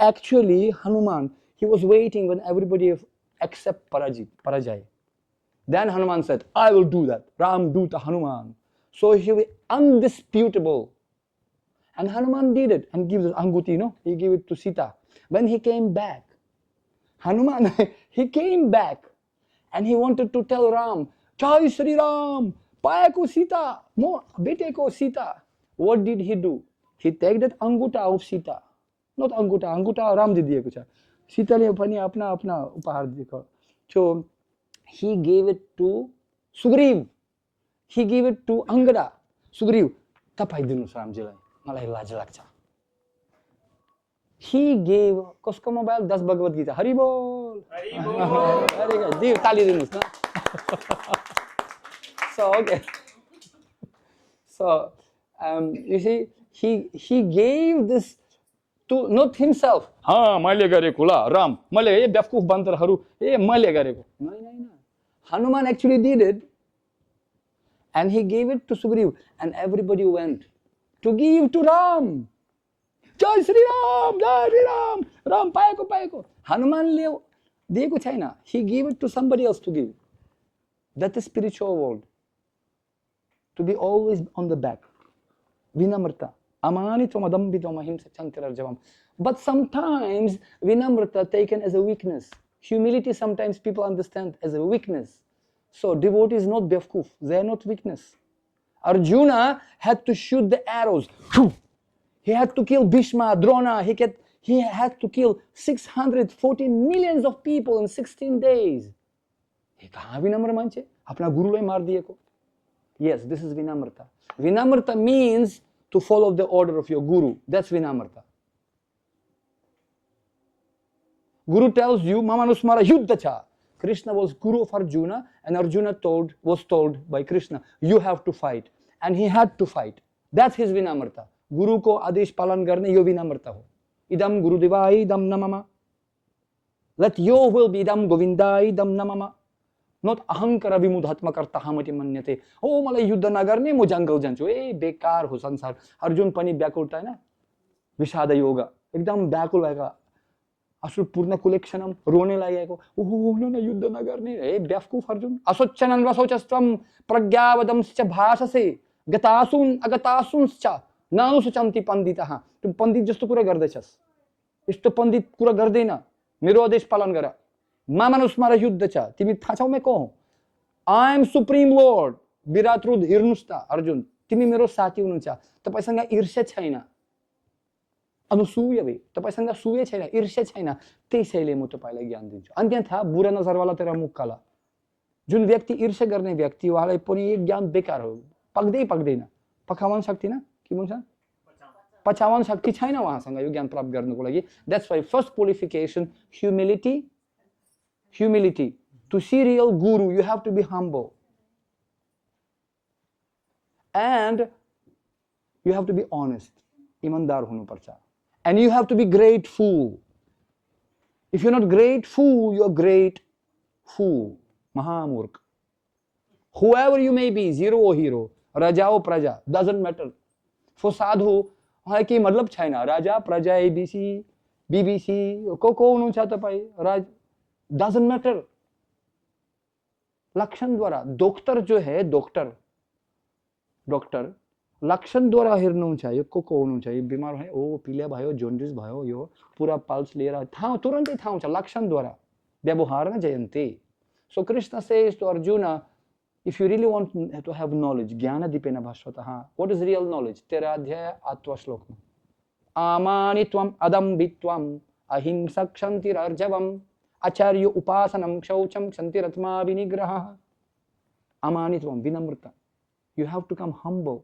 S1: was waiting when everybody accept Parajay. Then Hanuman said, I will do that. Ram Duta Hanuman. So he was undisputable. And Hanuman did it and gave it Anguti, he gave it to Sita. When he came back, Hanuman, he came back and he wanted to tell Ram, Jai Sri Ram, Payako Sita, Beteko Sita. What did he do? He take that Anguta of Sita. Not Anguta Ram did dieko cha. Sita ne pani apna upahar dieko. So he gave it to Sugriv. He gave it to Angada. Sugriv, tapai dinus Ramjilai. Malai laj lagcha. He gave kosko mobile 10 Bhagavad Gita. Hari bol. Hari bol. Very good. Div tali dinus na. So okay. So you see, he gave this to not himself. Ha, मैले गरेको ला राम, मैले ए बेवकुफ बन्दरहरु ए मैले गरेको. No. Hanuman actually did it, and he gave it to Sugriv, and everybody went to give to Ram. Jai Sri Ram, Jai Sri Ram, Ram पाएको. Hanuman ले दिएको छैन. He gave it to somebody else to give. That is spiritual world. To be always on the back. Vinamrta. Amanitvam adambitvam ahimsa chantirarjavam. But sometimes Vinamrta taken as a weakness. Humility sometimes people understand as a weakness. So devotee is not bevkuf. They are not weakness. Arjuna had to shoot the arrows. He had to kill Bhishma, Drona. He had to kill 614 millions of people in 16 days. He kaha vinamra manche? Apna guru lai maar diye ko. Yes, this is Vinamrta. Vinamrta means to follow the order of your guru. That's Vinamrta. Guru tells you, Mamanusmara Yuddhacha. Krishna was guru of Arjuna, and Arjuna was told by Krishna, you have to fight. And he had to fight. That's his Vinamrta. Guru ko adesh palan karne yo Vinamrta ho. Idam Gurudevai idam namama. Let your will be idam Govindai idam namama. Not ahankara vimudhatma kartahamati manyate. Oh, malai yuddha nagarne mo jungle janchu. Eh, bekar ho sansar. Arjun pani byakulta hai na. Vishada yoga. Ekdam byakul bhayeka. Asur purna kulekshonam rone lageko. Oh, no yuddha nagarne. Eh, byafkuf Arjun. Asocchanan vasochastvam pragyavadamscha bhasase. Agatasun नानु सुचंती पंडितः तुम पंडित जस्तो कुरा गर्दैछस् यस्तो पंडित कुरा गर्दैन मेरो आदेश पालन गर मामनुस्मर युद्ध छ तिमी थाहा छौ म को हो आई एम सुप्रीम लॉर्ड विराटरुद हिर्नुस् त अर्जुन तिमी मेरो साथी हुनुहुन्छ तपाईसँग ईर्ष्या छैन अनुसूय वे तपाईसँग सूय छैन ईर्ष्या छैन त्यसैले म तपाईलाई ज्ञान दिन्छु अन्यथा बुरा नजरवाला तेरा मुख काला जुन व्यक्ति ईर्ष्या गर्ने व्यक्ति उहाँलाई पनि एक ज्ञान बेकार हो पक्दैन पखाउन सक्दिन के भन्छ पचाउन शक्ति छैन उहाँसँग यो ज्ञान प्राप्त गर्नको लागि that's why first qualification humility to see real guru you have to be humble and you have to be honest ईमानदार हुनुपर्छ and you have to be grateful if you're not grateful you're great fool mahamurk whoever you may be zero or hero raja or praja doesn't matter for sadhu है कि मतलब छैन राजा प्रजा ABC BBC को हुनुहुन्छ तपाई राज डजन्ट मैटर लक्षण द्वारा डॉक्टर जो है डॉक्टर लक्षण द्वारा हेर्नुहुन्छ यो को हुनुहुन्छ यो बिमार है ओ पीलिया भयो जोन्डिस भयो यो पूरा पल्स लिएर तुरन्तै थाहा हुन्छ लक्षण द्वारा व्यवहार न जयन्ते so Krishna says to Arjuna if you really want to have knowledge jnana dipena bhaswatah what is real knowledge tera adhyaya atva shlokam amanitvam adambitvam ahimsa kshantirarjavam acharya upasanam shaucham kshantiratma vinigraha amanitvam vinamrta you have to come humble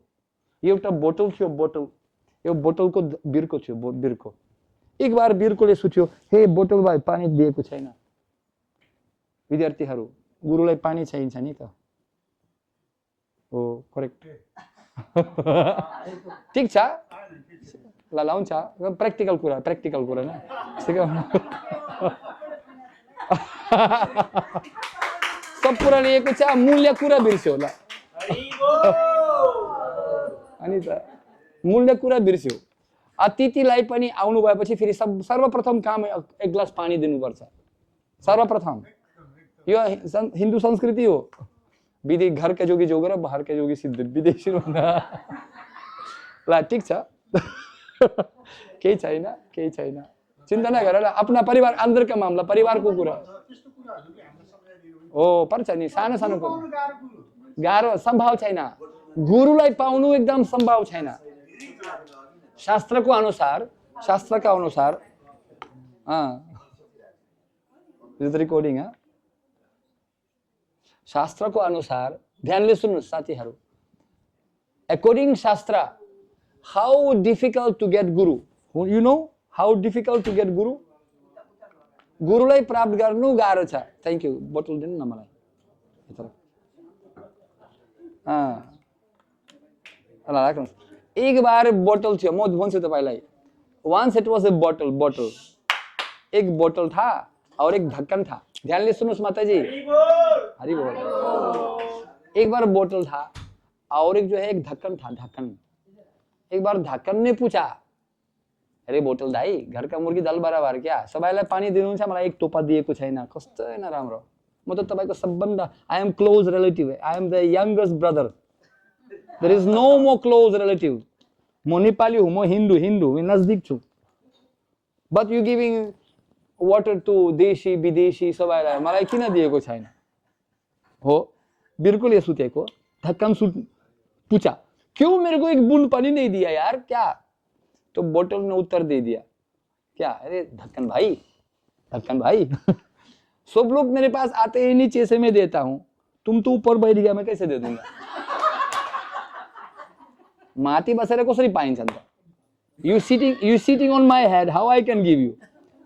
S1: एउटा बोतल थियो बोतल यो बोतलको बिर्को थियो बिर्को एक बार बिर्कोले सोच्यो हे बोतल भाइ पानी दिएको छैन विद्यार्थीहरू गुरुलाई पानी चाहिन्छ नि त ओ करेक्ट ठीक छ ल लाउँछ प्र्याक्टिकल कुरा न सब कुरा लिएको छ, मूल्य कुरा बिर्स्यो होला। अनि त मूल्य कुरा बिर्स्यो। अतिथिलाई पनि आउनु भएपछि फेरि सर्वप्रथम काम एक ग्लास पानी दिनुपर्छ, सर्वप्रथम। यो हिन्दू संस्कृति हो। घर के जोगी जोगर, बाहर के जोगी सिद्ध, विदेशी ल ठिक छ। केही छैन, चिन्ता नगर। आफ्ना परिवार अन्दरका मामला, परिवारको कुरा हो, पर्छ नि। सानो सानो कुरा गाह्रो सम्भव छैन। गुरुलाई पाउनु एकदम सम्भव छैन। शास्त्रका अनुसार रिकॉर्डिंग है। शास्त्रको अनुसार ध्यानले सुन्नुहोस् साथीहरू, अकॉर्डिंग शास्त्र, how difficult to get guru. You know how difficult to get guru? गुरुलाई प्राप्त गर्नु गाह्रो छ। Thank you. बोतल दिनु न मलाई। राख्नुहोस्। एक बार बोतल थियो, म भन्छु तपाईलाई। वंस इट वाज ए बोतल, एक बोतल था और एक ढक्कन था। ध्यान से सुनो माता जी, हरी बोल। एक बार बोतल था और एक जो है एक ढक्कन था, ढक्कन। एक बार ढक्कन ने पूछा, अरे बोतल दाई, घर का मुर्गी दाल बराबर क्या? सबैलाई पानी दिनुहुन्छ, मलाई एक टोपा दिएको छैन। कस्तो नराम्रो। म त तपाईको सबभन्दा, I am close relative, I am the youngest brother. There is no more close relative. म नेपाली हुँ, म हिन्दू, नजदीक छु। But you giving water to देशी विदेशी सबैलाई, मलाई किन दिएको छैन? हो, बिल्कुल ये सुतेको। ढक्कन पूछा, क्यों मेरे को एक बूंद पानी नहीं दिया यार, क्या? तो बोतल ने उत्तर दे दिया, क्या? अरे ढक्कन भाई सब लोग मेरे पास आते ही नीचे से मैं देता हूं, तुम तो ऊपर बैठ गया, मैं कैसे दे दूंगा? माथि बसेर कसरी पाइन्छ त? You sitting on my head, how I can give you?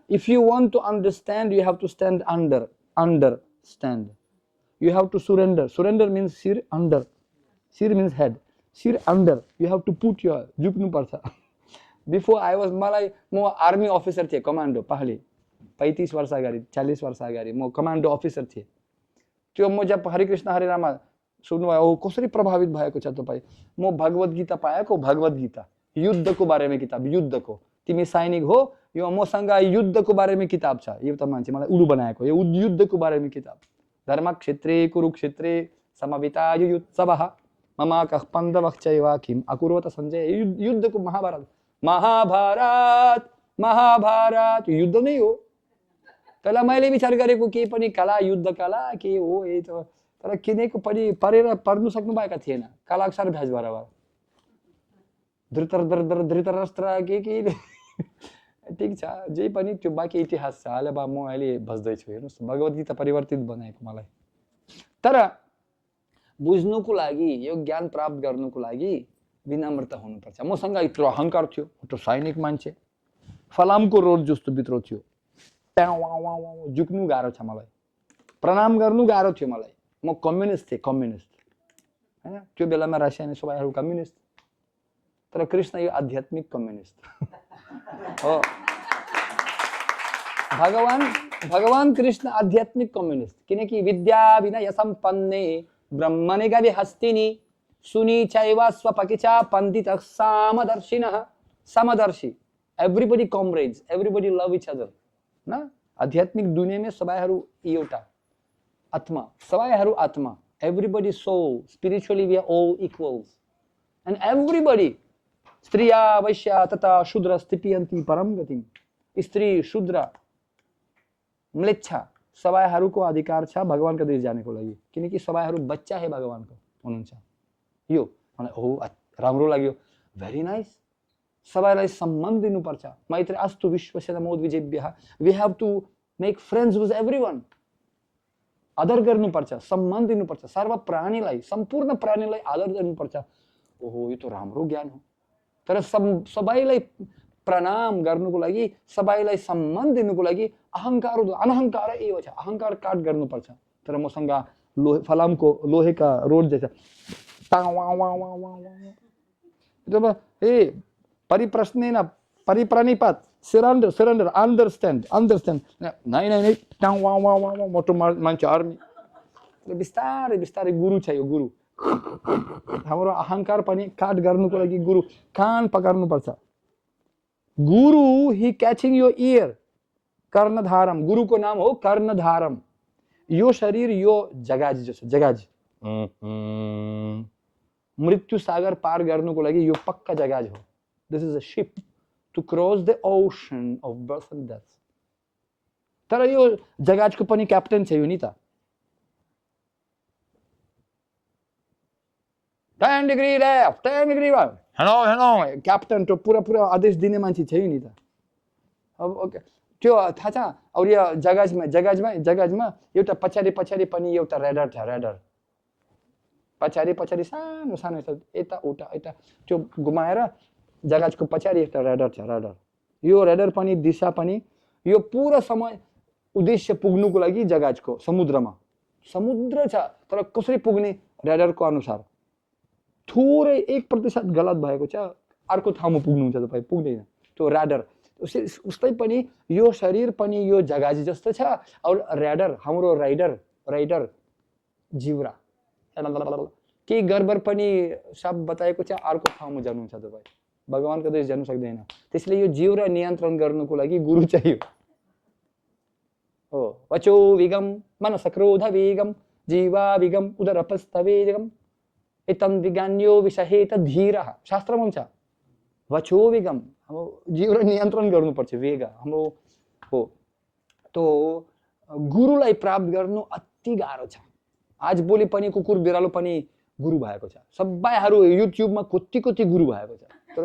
S1: If you want to understand, you have to stand understand. You have to surrender. Surrender means sir under. Sir means head. Sir under. You have to put your झुक्नु पर्छ। Before I was म army officer थिएँ, commando. पहले 35 वर्ष अगाडि, 40 वर्ष अगाडि म commando officer थिएँ। त्यो म जब हरे कृष्ण हरे राम सुन्नुभयो, कसरी प्रभावित भएको छ तपाईँ? म भगवत गीता पाएको, भगवत गीता युद्धको बारेमा किताब, युद्धको। तिमी सैनिक हो, यो मसँग युद्धको बारेमा किताब छ। यो त मान्छे मलाई उलु बनाएको, यो युद्धको बारेमा किताब। धर्मक्षेत्रे कुरुक्षेत्रे समवेताय युत्सवः ममाकः पाण्डवः चैव किम अकुर्वत सञ्जय। युद्धको महाभारत युद्ध नै हो। पहिला मैले विचार गरेको के पनि कला, युद्ध कला के हो यही त, तर किनेको पनि परेर पढ्नु सक्नुभएका थिएन। कालाक्षर भ्याज बराबर धृतराष्ट्र के ठिक छ, जे पनि त्यो बाँकी इतिहास छ। अहिले म अहिले बस्दैछु, हेर्नुहोस् भगवत गीता परिवर्तित बनाएको मलाई। तर बुझ्नुको लागि, यो ज्ञान प्राप्त गर्नुको लागि विनम्रता हुनुपर्छ। मसँग यत्रो अहङ्कार थियो, यत्रो सैनिक मान्छे, फलामको रोड जस्तो भित्र थियो, झुक्नु गाह्रो छ मलाई, प्रणाम गर्नु गाह्रो थियो मलाई। म कम्युनिस्ट थिएँ, कम्युनिस्ट हैन। त्यो बेलामा रसियाली सबैहरू कम्युनिस्ट, तर कृष्ण यो आध्यात्मिक कम्युनिस्ट हो। भगवान कृष्ण आध्यात्मिक कम्युनिस्ट, किनकि विद्या विनय सम्पन्ने ब्रह्मणे गवि हस्तिनी सुनी चैव स्वपकिचा पंडित समदर्शिनः। समदर्शी, everybody comrades, everybody love each other न। आध्यात्मिक दुनियाँमा सबैहरू एउटा आत्मा, सबैहरू आत्मा, everybody soul, spiritually we are all equals and everybody. स्त्रिया वैश्या तथा शूद्र स्थितियन्ति परम गतिम। स्त्री शूद्र म्लेच्छा सबैहरूको अधिकार छ भगवानको देश जानेको लागि, किनकि सबैहरू बच्चा है भगवानको हुनुहुन्छ। यो मलाई हो राम्रो लाग्यो, भेरी नाइस। सबैलाई सम्मान दिनुपर्छ। मैत्री अस्तु विश्वस्य नमोद्विजेभ्यः। We have to make friends with everyone. आदर गर्नुपर्छ, सम्मान दिनुपर्छ सर्व प्राणीलाई, सम्पूर्ण प्राणीलाई आदर गर्नुपर्छ। ओहो, यो त राम्रो ज्ञान हो। तर सबैलाई प्रणाम गर्नुको लागि, सबैलाई सम्मान दिनुको लागि अहंकार, अनहंकार एव छ। अहंकार काट गर्नुपर्छ। तर मसँग फलामको लोहेका रोड जैसा परिप्रश्नेन परिप्रणिपात, सरेन्डर, अंडरस्टैंड। नहीं मोटो मान्छे आर्मी बिस्तारै बिस्तारै गुरु छ यो गुरु हाम्रो अहंकार पनि काट गर्नुको लागि गुरु कान पकड्नु पर्छ गुरु ही क्याचिङ यो इयर कर्णधारम गुरुको नाम हो कर्णधारम यो शरीर यो जगाज जो छ जगाज मृत्यु सागर पार गर्नुको लागि यो पक्का जगाज हो this is a ship to cross the ocean of birth and death तर यो जगाजको पनि क्याप्टेन छ यो नि त 10 degree left 10 degree right hello captain तो पुरा आदेश दिने मान्छे छ नि त अब ओके त्यो थाहा छ और यो जगाजमा एउटा पछाडि पनि एउटा रेडर छ रेडर पछाडि सानो सानो यता उता यता त्यो घुमाएर जगाजको पछाडि एउटा रेडर छ रेडर यो रेडर पनि दिशा पनि यो पूरा समय उद्देश्य पुग्नुको लागि जगाजको समुद्रमा समुद्र छ तर कसरी पुग्ने रेडरको अनुसार थोरै 1% गलत भएको छ अर्को ठाउँमा पुग्नुहुन्छ तपाई पुग्दैन त्यो रेडर उस्तै पनि यो शरीर पनि यो जगाज जस्तो छ और रेडर हाम्रो राइडर जिउरा के गडबड पनि सब बताएको छ अर्को ठाउँमा जानुहुन्छ तपाई भगवानको देश जानु सक्दैन त्यसले यो जिउरा नियन्त्रण गर्नुको लागि गुरु चाहियो हो वचो विगम मनस क्रोध विगम जीवा विगम उदरपस्थ वेगम एतम विज्ञान्यो विषहेत धीरः शास्त्रमा हुन्छ वचो विगम हाम्रो जिउरा नियन्त्रण गर्नुपर्छ वेग हाम्रो हो तो गुरुलाई प्राप्त गर्नु अति गाह्रो छ आज भोलि पनि कुकुर बिरालो पनि गुरु भएको छ सबैहरू युट्युबमा कति गुरु भएको छ तर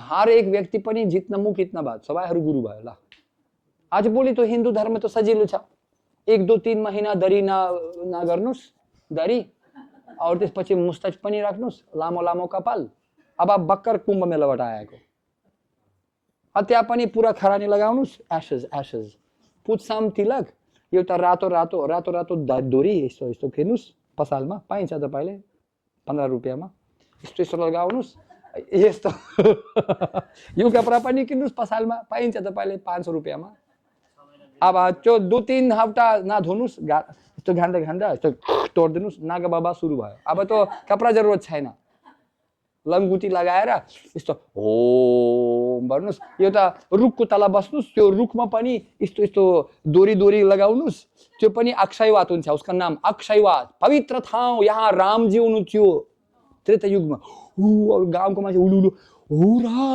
S1: हर एक व्यक्ति पनि जित्न मुख इतना बात सबैहरू गुरु भयो ल आज भोलि तो हिन्दू धर्म तो सजिलो छ 1-2-3 महिना दरी नगर्नुस् दरी और त्यसपछि मुस्ताच पनि राख्नुस् लामो कपाल अब बक्कर कुम्भ मेलाबाट आएको त्यहाँ पनि पुरा खरानी लगाउनुस् एशेज पुच्छाम तिलक एउटा रातो डोरी यस्तो खेर्नुस् पसलमा पाइन्छ तपाईले 15 रुपैयाँमा यस्तो लगाउनुस् यस्तो यो कपडा पनि किन्नुस् पसलमा पाइन्छ तपाईले 500 रुपैयाँमा अब त्यो 2-3 हप्ता नधुनुस् यस्तो घान्दा यस्तो तोड्दिनुस् नागा बाबा सुरु भयो अब त कपडा जरुरत छैन लंगुटी लगाएर यस्तो ओम भन्नुस् एउटा रुखको तला बस्नुस् त्यो रुखमा पनि यस्तो दोरी लगाउनुस् त्यो पनि अक्षयवात हुन्छ उसका नाम अक्षयवात पवित्र ठाउँ यहाँ रामजी हुनुहुन्थ्यो त्रेता युगमा और गाउँको मान्छे उलुलु हुरा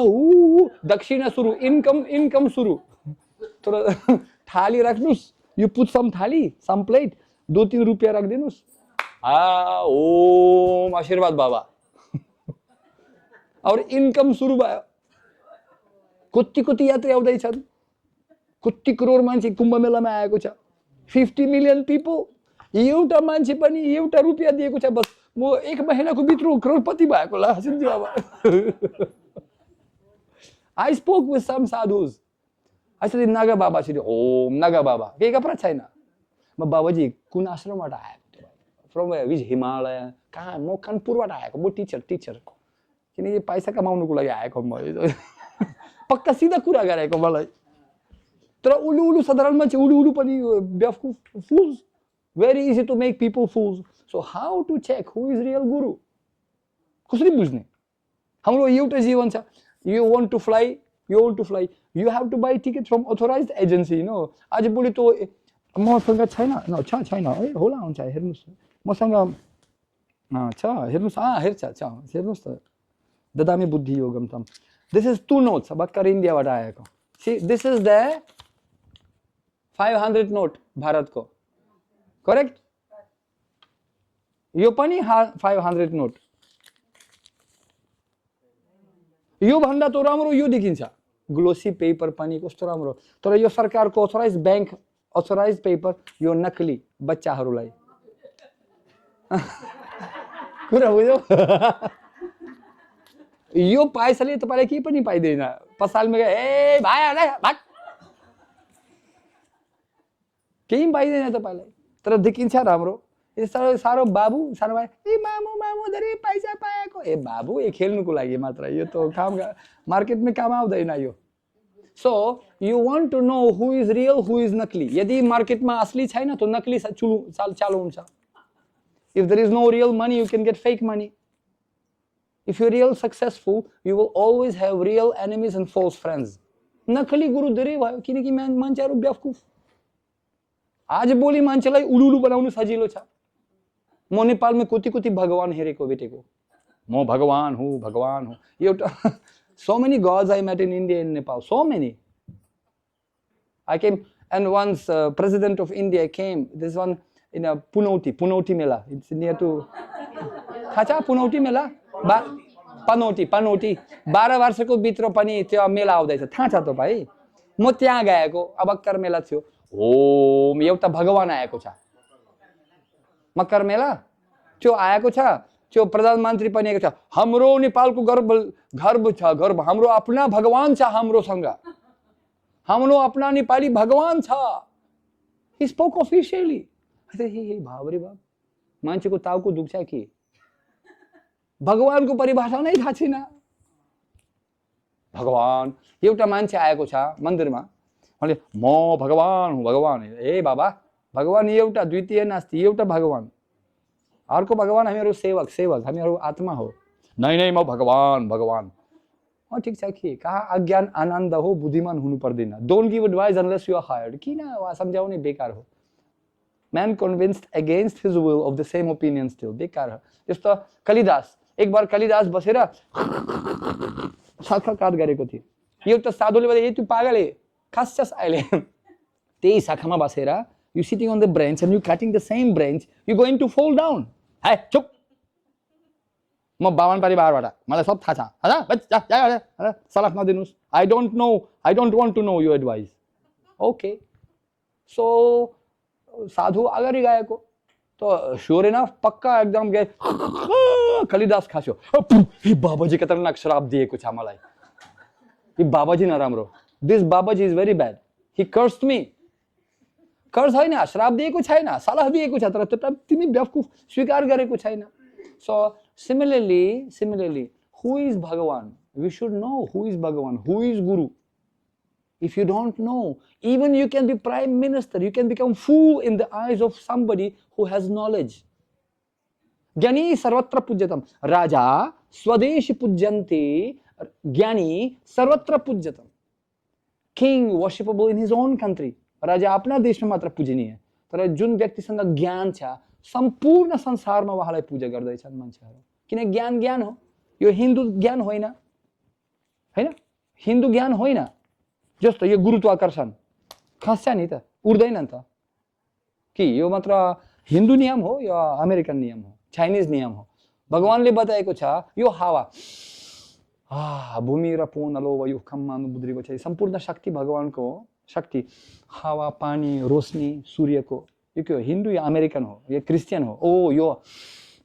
S1: दक्षिणा सुरु इन्कम सुरु तर थाली राख्नुस् यो पुच्छम थाली सम प्लेट 2-3 रुपैयाँ राखिदिनुस् ओम आशीर्वाद बाबा और इन्कम सुरु भयो कति यात्री आउँदैछन् कति करोड मान्छे कुम्भ मेलामा आएको छ 50 मिलियन पिपल एउटा मान्छे पनि एउटा रुपैयाँ दिएको छ बस म 1 महिनाको भित्र करोडपति भएको ला सिन्जी बाबा I spoke with some sadhus. I said Naga बाबा सिधै ओम नागा बाबा केही कपडा छैन म बाबाजी कुन आश्रमबाट आएको फ्रम विच हिमालय कहाँ म कानपुरबाट आएको म टिचर किनकि पैसा कमाउनुको लागि आएको म पक्का सिधा कुरा गरेको मलाई तर उलु साधारण मान्छे उलु पनि बेवकुफ फुल्स very easy to make people fools so how to check who is real guru कसरी बुझ्ने हाम्रो एउटा जीवन छ you want to fly you have to buy ticket from authorized agency you know आज भोलि त मसँग छैन है होला हुन्छ हेर्नुस् मसँग छ हेर्नुस् हेर्नुस् त ददामी बुद्धि योगम तम this is 2 notes भर्खर इन्डियाबाट आएको see this is the 500 note भारतको करेक्ट यो पनि 500 नोट यो भन्दा त राम्रो यो देखिन्छ ग्लोसी पेपर पनि कस्तो राम्रो तर यो सरकारको अथोराइज बैंक अथोराइज पेपर यो नकली बच्चाहरूलाई कुरा बुझ्यौ यो पैसाले तपाईलाई केही पनि पाइदैन पसलमा ए भाइ भाग केही पाइदैन तपाईलाई तर देखिन्छ राम्रो यस्तो सारो बाबु सानो भाइ ए मामु धेरै पैसा पाएको ए बाबु ए खेल्नुको लागि मात्र यो त काम मार्केटमा काम आउँदैन यो So you want to know who is real, who is नकली. यदि मार्केटमा असली छैन तो नकली चालु हुन्छ. If there is no real money, you can get fake money. If you're real successful, you will always have real enemies and false friends. नकली गुरु धेरै भयो किनकि मान्छेहरु बेवकुफ. आज भोलि मान्छेलाई उलुलु बनाउनु सजिलो छ. म नेपालमा कति भगवान हेरेको भेटेको. म भगवान हुँ. एउटा so many gods I met in India and Nepal. So many. I came, and once President of India came. This one in a Punauti Mela. It's near to. Thacha Punauti Mela. Panoti. 12 वर्षको भित्र पनि त्यो मेला आउँदैछ. थाहा छ त भाइ. म त्यहाँ गएको. अबक्कर मेला थियो. ओम एउटा भगवान आएको छ. मकर मेला त्यो आएको छ. त्यो प्रधानमन्त्री पनि आएको छ. हाम्रो नेपालको गर्व छ. हाम्रो आफ्ना भगवान छ हाम्रोसँग. हाम्रो आफ्ना नेपाली भगवान छ. He spoke officially. I said, हे बाबरे बाब. मान्छेको टाउको दुख्छ कि भगवानको परिभाषा नै थाहा छैन. भगवान एउटा मान्छे आएको छ मन्दिरमा. उनले म भगवान हुँ भगवान. ए बाबा भगवान एउटा द्वितीय नास्ति एउटा भगवान. अर्को भगवान हामीहरु सेवक हामीहरु आत्मा हो. नै म भगवान. ठिक छ कि कहाँ अज्ञान आनन्द हो बुद्धिमान हुनु पर्दैन. Don't give advice unless you are hired. किन सम्झाउने बेकार हो. Man convinced against his will of the same opinion still. बेकार हो. त्यस्तो कालिदास एक बार कालिदास बसेर साक्षात्कार गरेको थियो. एउटा साधुले भने तू पागल है खासछस् अहिले. त्यही शाखामा बसेर you sitting on the branch and you cutting the same branch, you going to fall down. Hey, चुप. म बावन परिवारबाट मलाई सब थाहा छ. हैन सलाह नदिनुस्. I don't want to know your advice. Okay. So साधु अगाडि गएको त sure enough पक्का एकदम गए कालिदास खास्यो. हे बाबाजी खतरनाक श्राप दिएको छ मलाई. हे बाबाजी नराम्रो. This Babaji is very bad. He cursed me. कर्ज होइन श्राप दिएको छैन सल्लाह दिएको छ तर त्यो तिमी बेवकुफ स्वीकार गरेको छैन. So similarly who is Bhagavan? We should know who is Bhagavan, who is Guru. If you don't know, even you can be prime minister, you can become fool in the eyes of somebody who has knowledge. Gyani sarvatra pujyatam. Raja swadeshi pujyanti. Gyani sarvatra pujyatam. King worshipable in his own country. राजा आफ्ना देशमा मात्र पूजनीय. तर जुन व्यक्तिसँग ज्ञान छ सम्पूर्ण संसारमा उहाँलाई पूजा गर्दैछन् मान्छेहरू. किन ज्ञान हो. यो हिन्दू ज्ञान होइन. हैन हिन्दू ज्ञान होइन. जस्तो यो गुरुत्वाकर्षण खस्छ नि त उड्दैन नि त कि यो मात्र हिन्दू नियम हो या अमेरिकन नियम हो चाइनिज नियम हो. भगवानले बताएको छ यो हावा भूमि र पूर्णलो व युखम्मा बुद्धिको छ. सम्पूर्ण शक्ति भगवानको शक्ति. हावा पानी रोशनी सूर्यको यो के हो हिन्दू या अमेरिकन हो या क्रिस्चियन हो. ओ यो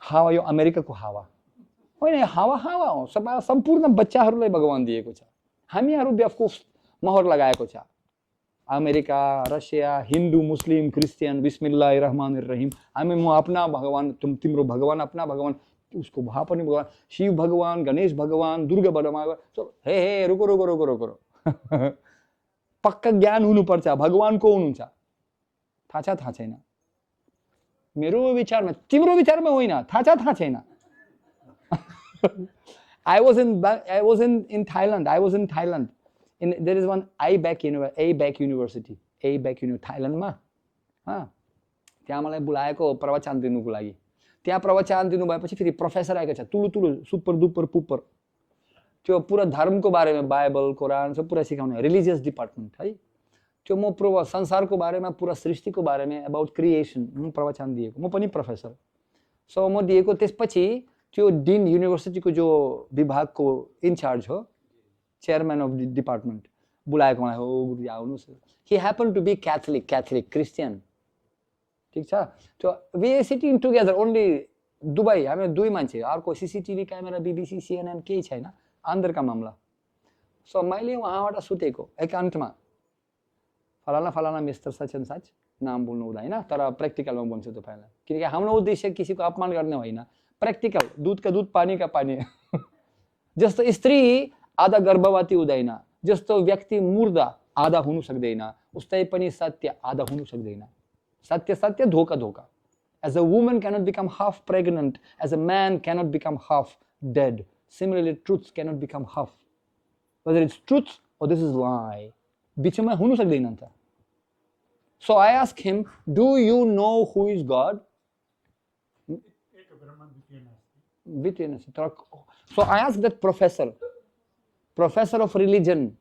S1: हावा यो अमेरिकाको हावा होइन. हावा हो. सम्पूर्ण बच्चाहरूलाई भगवान दिएको छ. हामीहरू बेवकुफ मोहर लगाएको छ. अमेरिका रसिया हिन्दू मुस्लिम क्रिस्चियन बिस्मिल्लाह रहमान रहीम. हामी म अपना भगवान तिम्रो भगवान अपना भगवान उसको भा पनि भगवान शिव भगवान गणेश भगवान दुर्गा भगवान. हे रुको पक्का ज्ञान हुनुपर्छ. भगवान को हुनुहुन्छ थाहा छैन. मेरो विचारमा तिम्रो विचारमा होइन थाहा छैन. I was in Thailand. And there is one ABEC University. Thailand मा त्यहाँ मलाई बुलाएको प्रवचन दिनुको लागि. त्यहाँ प्रवचन दिनु भएपछि फेरि प्रोफेसर आएको छ तुलु सुपर दुपर पुपर. त्यो पुरा धर्मको बारेमा बाइबल कुरान सब पुरा सिकाउने रिलिजियस डिपार्टमेन्ट है. त्यो म पूर्व संसारको बारेमा पुरा सृष्टिको बारेमा अबाउट क्रिएसन म प्रवचन दिएको. म पनि प्रोफेसर. सो म दिएको. त्यसपछि त्यो डिन युनिभर्सिटीको जो विभागको इन्चार्ज हो चेयरम्यान अफ द डिपार्टमेन्ट बुलाएको मलाई. हो गुरु आउनुस्. He happen to be Catholic Christian. ठीक छ. त्यो we sitting together only Dubai. हामी दुई मान्छे. अर्को सीसीटीभी क्यामेरा बीबीसी सीएनएन केही छैन. अन्दरका मामला. सो मैले उहाँबाट सुतेको एकान्तमा. फलाना मिस्टर सचन सच नाम बोल्नु हुँदैन तर प्र्याक्टिकलमा बोल्छु तपाईँलाई. किनकि हाम्रो उद्देश्य किसीको अपमान गर्ने होइन. प्र्याक्टिकल दूध का दूध पानी का पानी. जस्तो स्त्री आधा गर्भवती हुँदैन जस्तो व्यक्ति मुर्दा आधा हुनु सक्दैन उस्तै पनि सत्य आधा हुनु सक्दैन सत्य सत्य धोका धोका as a woman cannot become half pregnant as a man cannot become half dead similarly truth cannot become half whether it's truth or this is lie बिचमा हुनु सक्दैन नि त so I asked him do you know who is God
S2: एक ब्रह्म द्वितीय नास्ति
S1: Vitya Nasitra. So I asked that professor of religion,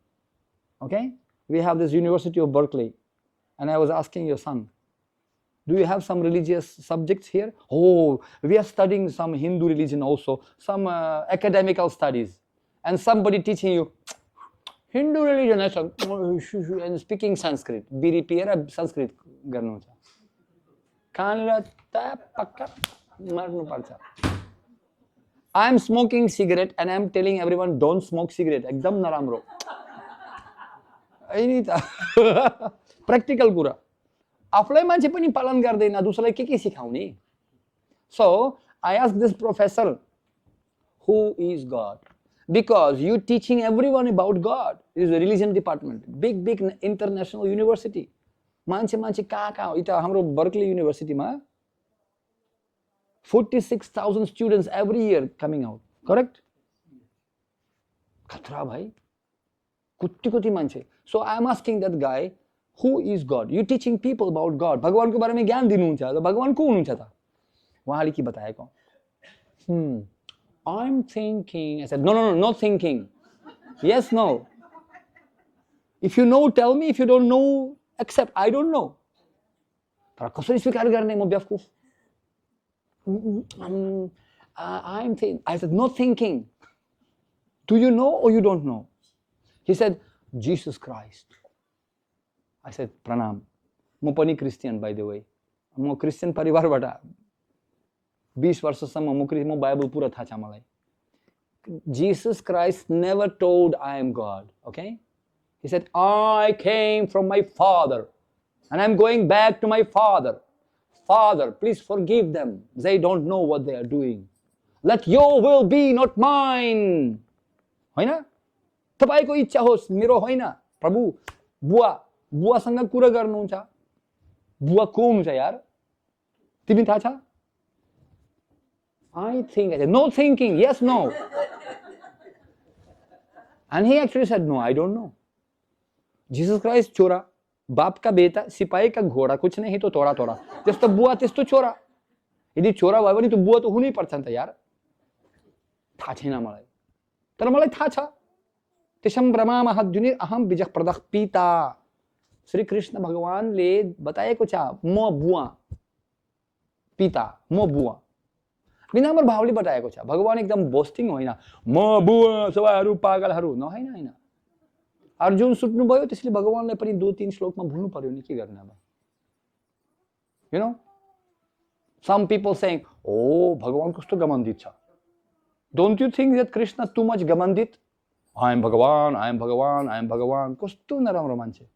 S1: okay? We have this University of Berkeley, and I was asking your son, do you have some religious subjects here? Oh, we are studying some Hindu religion also, some academical studies, and somebody teaching you Hindu religion and speaking Sanskrit. Biri piera Sanskrit garnu cha. Kanla ta pakka marnu parcha. I'm smoking cigarette and I'm telling everyone don't smoke cigarette. Ekdam naramro. Ini ta. Practical कुरा. आफूलाई मान्छे पनि पालन गर्दैन दुसरालाई के सिकाउने? So I asked this professor, who is God? Because you teaching everyone about God. It is a religion department, big international university. मान्छे कहाँ इता हाम्रो Berkeley University मा 46,000 students every year coming out, correct? खतरा भाई, कुत्ती मान्छे. So I am asking that guy, who is God? You teaching people about God. भगवान के बारे में ज्ञान दिनुहुन्छ त भगवान को हुनुहुन्छ त? उहाँले के बताएको? I'm thinking. I said, no, not thinking. Yes, no. If you know, tell me. If you don't know, accept. I don't know. तर कसरी स्वीकार गर्ने म बेवकुफ? I'm thinking. I said, no thinking. Do you know or you don't know? He said, Jesus Christ. I said, Pranam. म पनि Christian, by the way. म Christian परिवारबाट 20 वर्षसम्म म बाइबल पुरा थाहा छ मलाई. Jesus Christ never told I am God, okay? He said, I came from my Father and I'm going back to my Father. Father, please forgive them. They don't know what they are doing. Let your will be, not mine. होइन? तपाईको इच्छा होस्, मेरो होइन. प्रभु, बुवासँग कुरा गर्नुहुन्छ. बुवा को हुन्छ यार? तिमी थाहा छ? I think. I said, no thinking, yes, no. And he actually said, no, I don't know. Jesus Christ छोरा, बाप का बेटा, सिपाही का घोडा, कुछ नहीं तो तोरा. त्यस्तो बुवा त्यस्तो छोरा. यदि छोरा भयो भने त बुवा त हुनै पर्छ नि त यार. थाहा छैन मलाई. तर मलाई थाहा छ. तेषं ब्रह्मा महद्युनि अहम बीजः प्रदः पिता. श्री कृष्ण भगवानले बताएको छ म बुवा. पिता, म बुवा. विनम्र भावले बताएको छ. भगवान एकदम बोस्टिङ होइन. म बुवा सबैहरू पागलहरू न होइन. अर्जुन सुट्नु भयो त्यसले भगवानलाई पनि 2-3 श्लोकमा भुल्नु पर्यो नि के गर्ने अब? You know? Some people saying, "Oh, भगवान कस्तो गमन्दित छ." Don't you think that Krishna too much गमन्दित? I am Bhagavan. कस्तो नराम्रो मान्छे.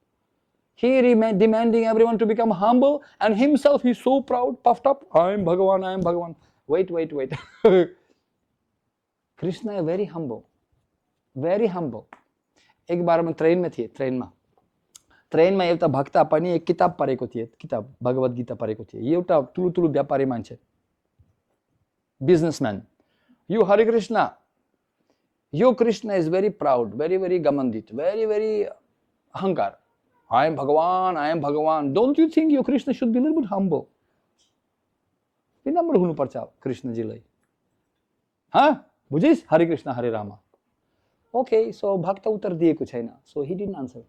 S1: He demanding everyone to become humble and himself he's so proud, puffed up. I am Bhagavan. Wait. Krishna is very humble. एक बार म ट्रेनमा एउटा भक्त पनि एक किताब पढेको थिए, किताब भगवत गीता पढेको थिए. एउटा ठुलो व्यापारी मान्छे, businessman. You Hare Krishna. Your Krishna is very proud, very गमन्दित, very अहंकार. I am Bhagavan. Don't you think your Krishna should be a little bit humble? विनम्र हुनुपर्छ कृष्णजीलाई. बुझिस? हरे कृष्ण हरे राम. Okay, so भक्त उत्तर दिएको छैन. So he didn't answer.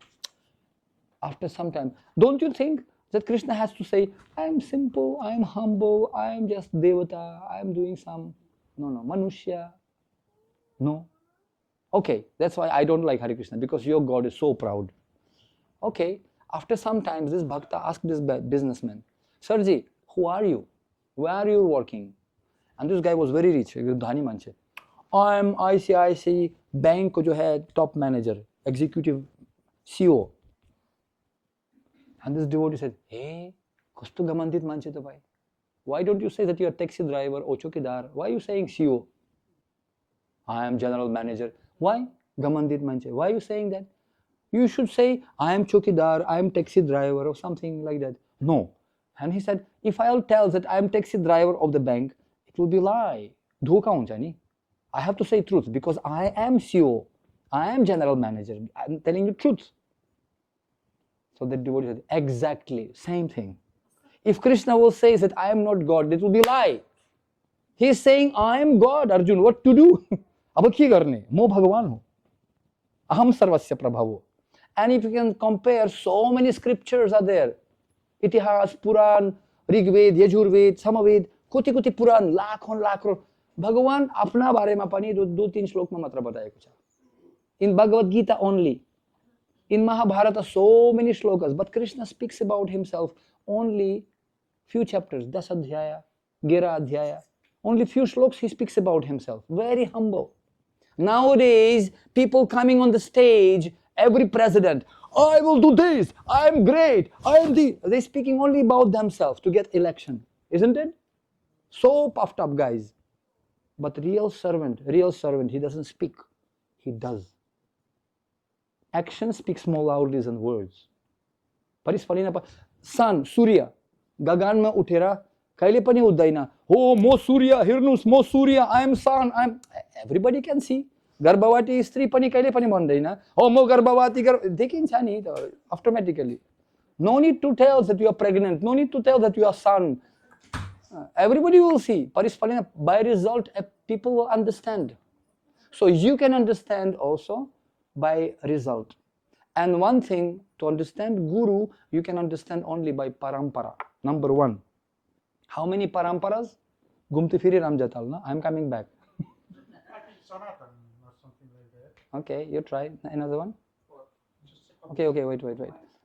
S1: After some time, don't you think that Krishna has to say, I am simple, I am humble, I am just devata, I am doing some, no, manushya. No. Okay, that's why I don't like Hare Krishna, because your God is so proud. Okay, after some time, this bhakta asked this businessman, Sirji, who are you? Where are you working? And this guy was very rich, dhani manche. I am ICICI bank को जो है top manager, executive CEO. And this devotee said, hey, कस्तो गमन्दित मान्छे तपाईं. Why don't you say that you are taxi driver or चौकीदार? Why are you saying CEO? I am general manager. Why? गमन्दित मान्छे. Why are you saying that? You should say, I am chokidar, I am taxi driver or something like that. No. And he said, if I'll tell that I am taxi driver of the bank, it will be lie. धोखा हुन्छ नि. I have to say truth because I am CEO. I am general manager. I'm telling you truth. So the devotee said, exactly, same thing. If Krishna will say that I am not God, it will be lie. He is saying, I am God, Arjun, what to do? अब के गर्ने? म भगवान हूँ. Aham sarvasya prabhavo. And if you can compare, so many scriptures are there. Itihas, Puran, Rigved, Yajurved, Samaved, कति पुराण लाखौं लाखौं भगवान अपना बारे में पनि दो तीन श्लोक में मात्र बताएको छ. In Bhagavad Gita only. In Mahabharata, so many shlokas, but Krishna speaks about himself only few chapters, 10 adhyaya, 11 adhyaya. Only few shloks he speaks about himself. Very humble. Nowadays, people coming on the stage, every president, I will do this, I am great, I am the. They're speaking only about themselves to get election, isn't it? So puffed up guys. But real servant, he doesn't speak, he does. Action speaks more loudly than words. परिस्फलिन सन सूर्य गगनमा उठेर कहिले पनि उड्दैन. हो म सूर्य हेर्नुस् म सूर्य I am sun I am. Everybody can see. गर्भवती स्त्री पनि कहिले पनि भन्दैन हो म गर्भवती देखिन्छ नि automatically. No need to tell that you are pregnant, no need to tell that you are son. Everybody will see. परिस्फलिन by result people will understand. So you can understand also by result. And one thing, to understand Guru, you can understand only by parampara. Number one. How many paramparas? Gumti Firi Ramjatal, no? I'm coming back.
S2: Sanatan or something like that.
S1: Okay, you try. Another one? Okay, wait.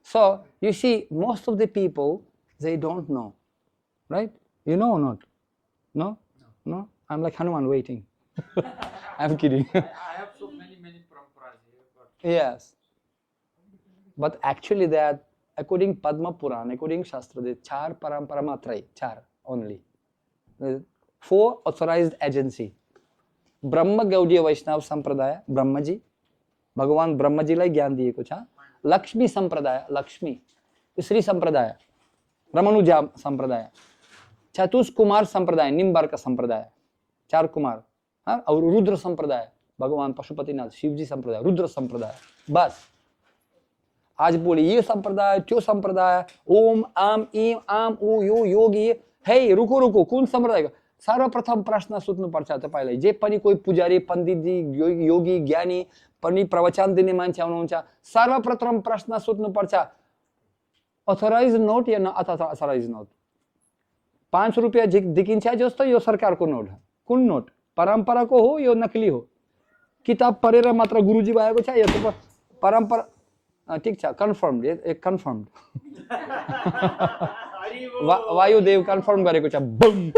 S1: So, you see, most of the people, they don't know. Right? You know or not? No? I'm like Hanuman waiting. I'm kidding.
S3: I have so many paramparas here. But
S1: Yes. But actually that, according Padma Puran, according Shastra, there are 4 parampara matrai, 4 only. 4 authorized agency. Brahma Gaudiya Vaishnava Sampradaya, Brahmaji. Bhagavan Brahmaji lai gyan diyeko cha. Lakshmi Sampradaya, Lakshmi. Sri Sampradaya. Ramanuja Sampradaya. Chatus Kumar Sampradaya, Nimbarka Sampradaya. 4 Kumar. और रुद्र संप्रदाय भगवान पशुपतिनाथ शिवजी संप्रदाय रुद्र संप्रदाय. बस आज बोले ये संप्रदाय त्यो संप्रदाय ओम आम ईम आम ऊ यो योगी. हे रुको कुन संप्रदाय को सर्वप्रथम प्रश्न सोध्नु पर्छ तपाईलाई. जे पनि कोही पुजारी पण्डितजी योगी ज्ञानी पनि प्रवचन दिने मान्छे आउनुहुन्छ सर्वप्रथम प्रश्न सोध्नु पर्छ अथोराइज नोट या अथोराइज नोट. 5 रुपैयाँ देखिन्छ जस्तो यो सरकारको नोट. कुन नोट? परंपरा को हो यो नकली हो? किताब पढेर मात्र गुरुजी भएको छ या त परंपरा ठीक छ कन्फर्म्ड एक कन्फर्म्ड वायुदेव कन्फर्म गरेको छ बम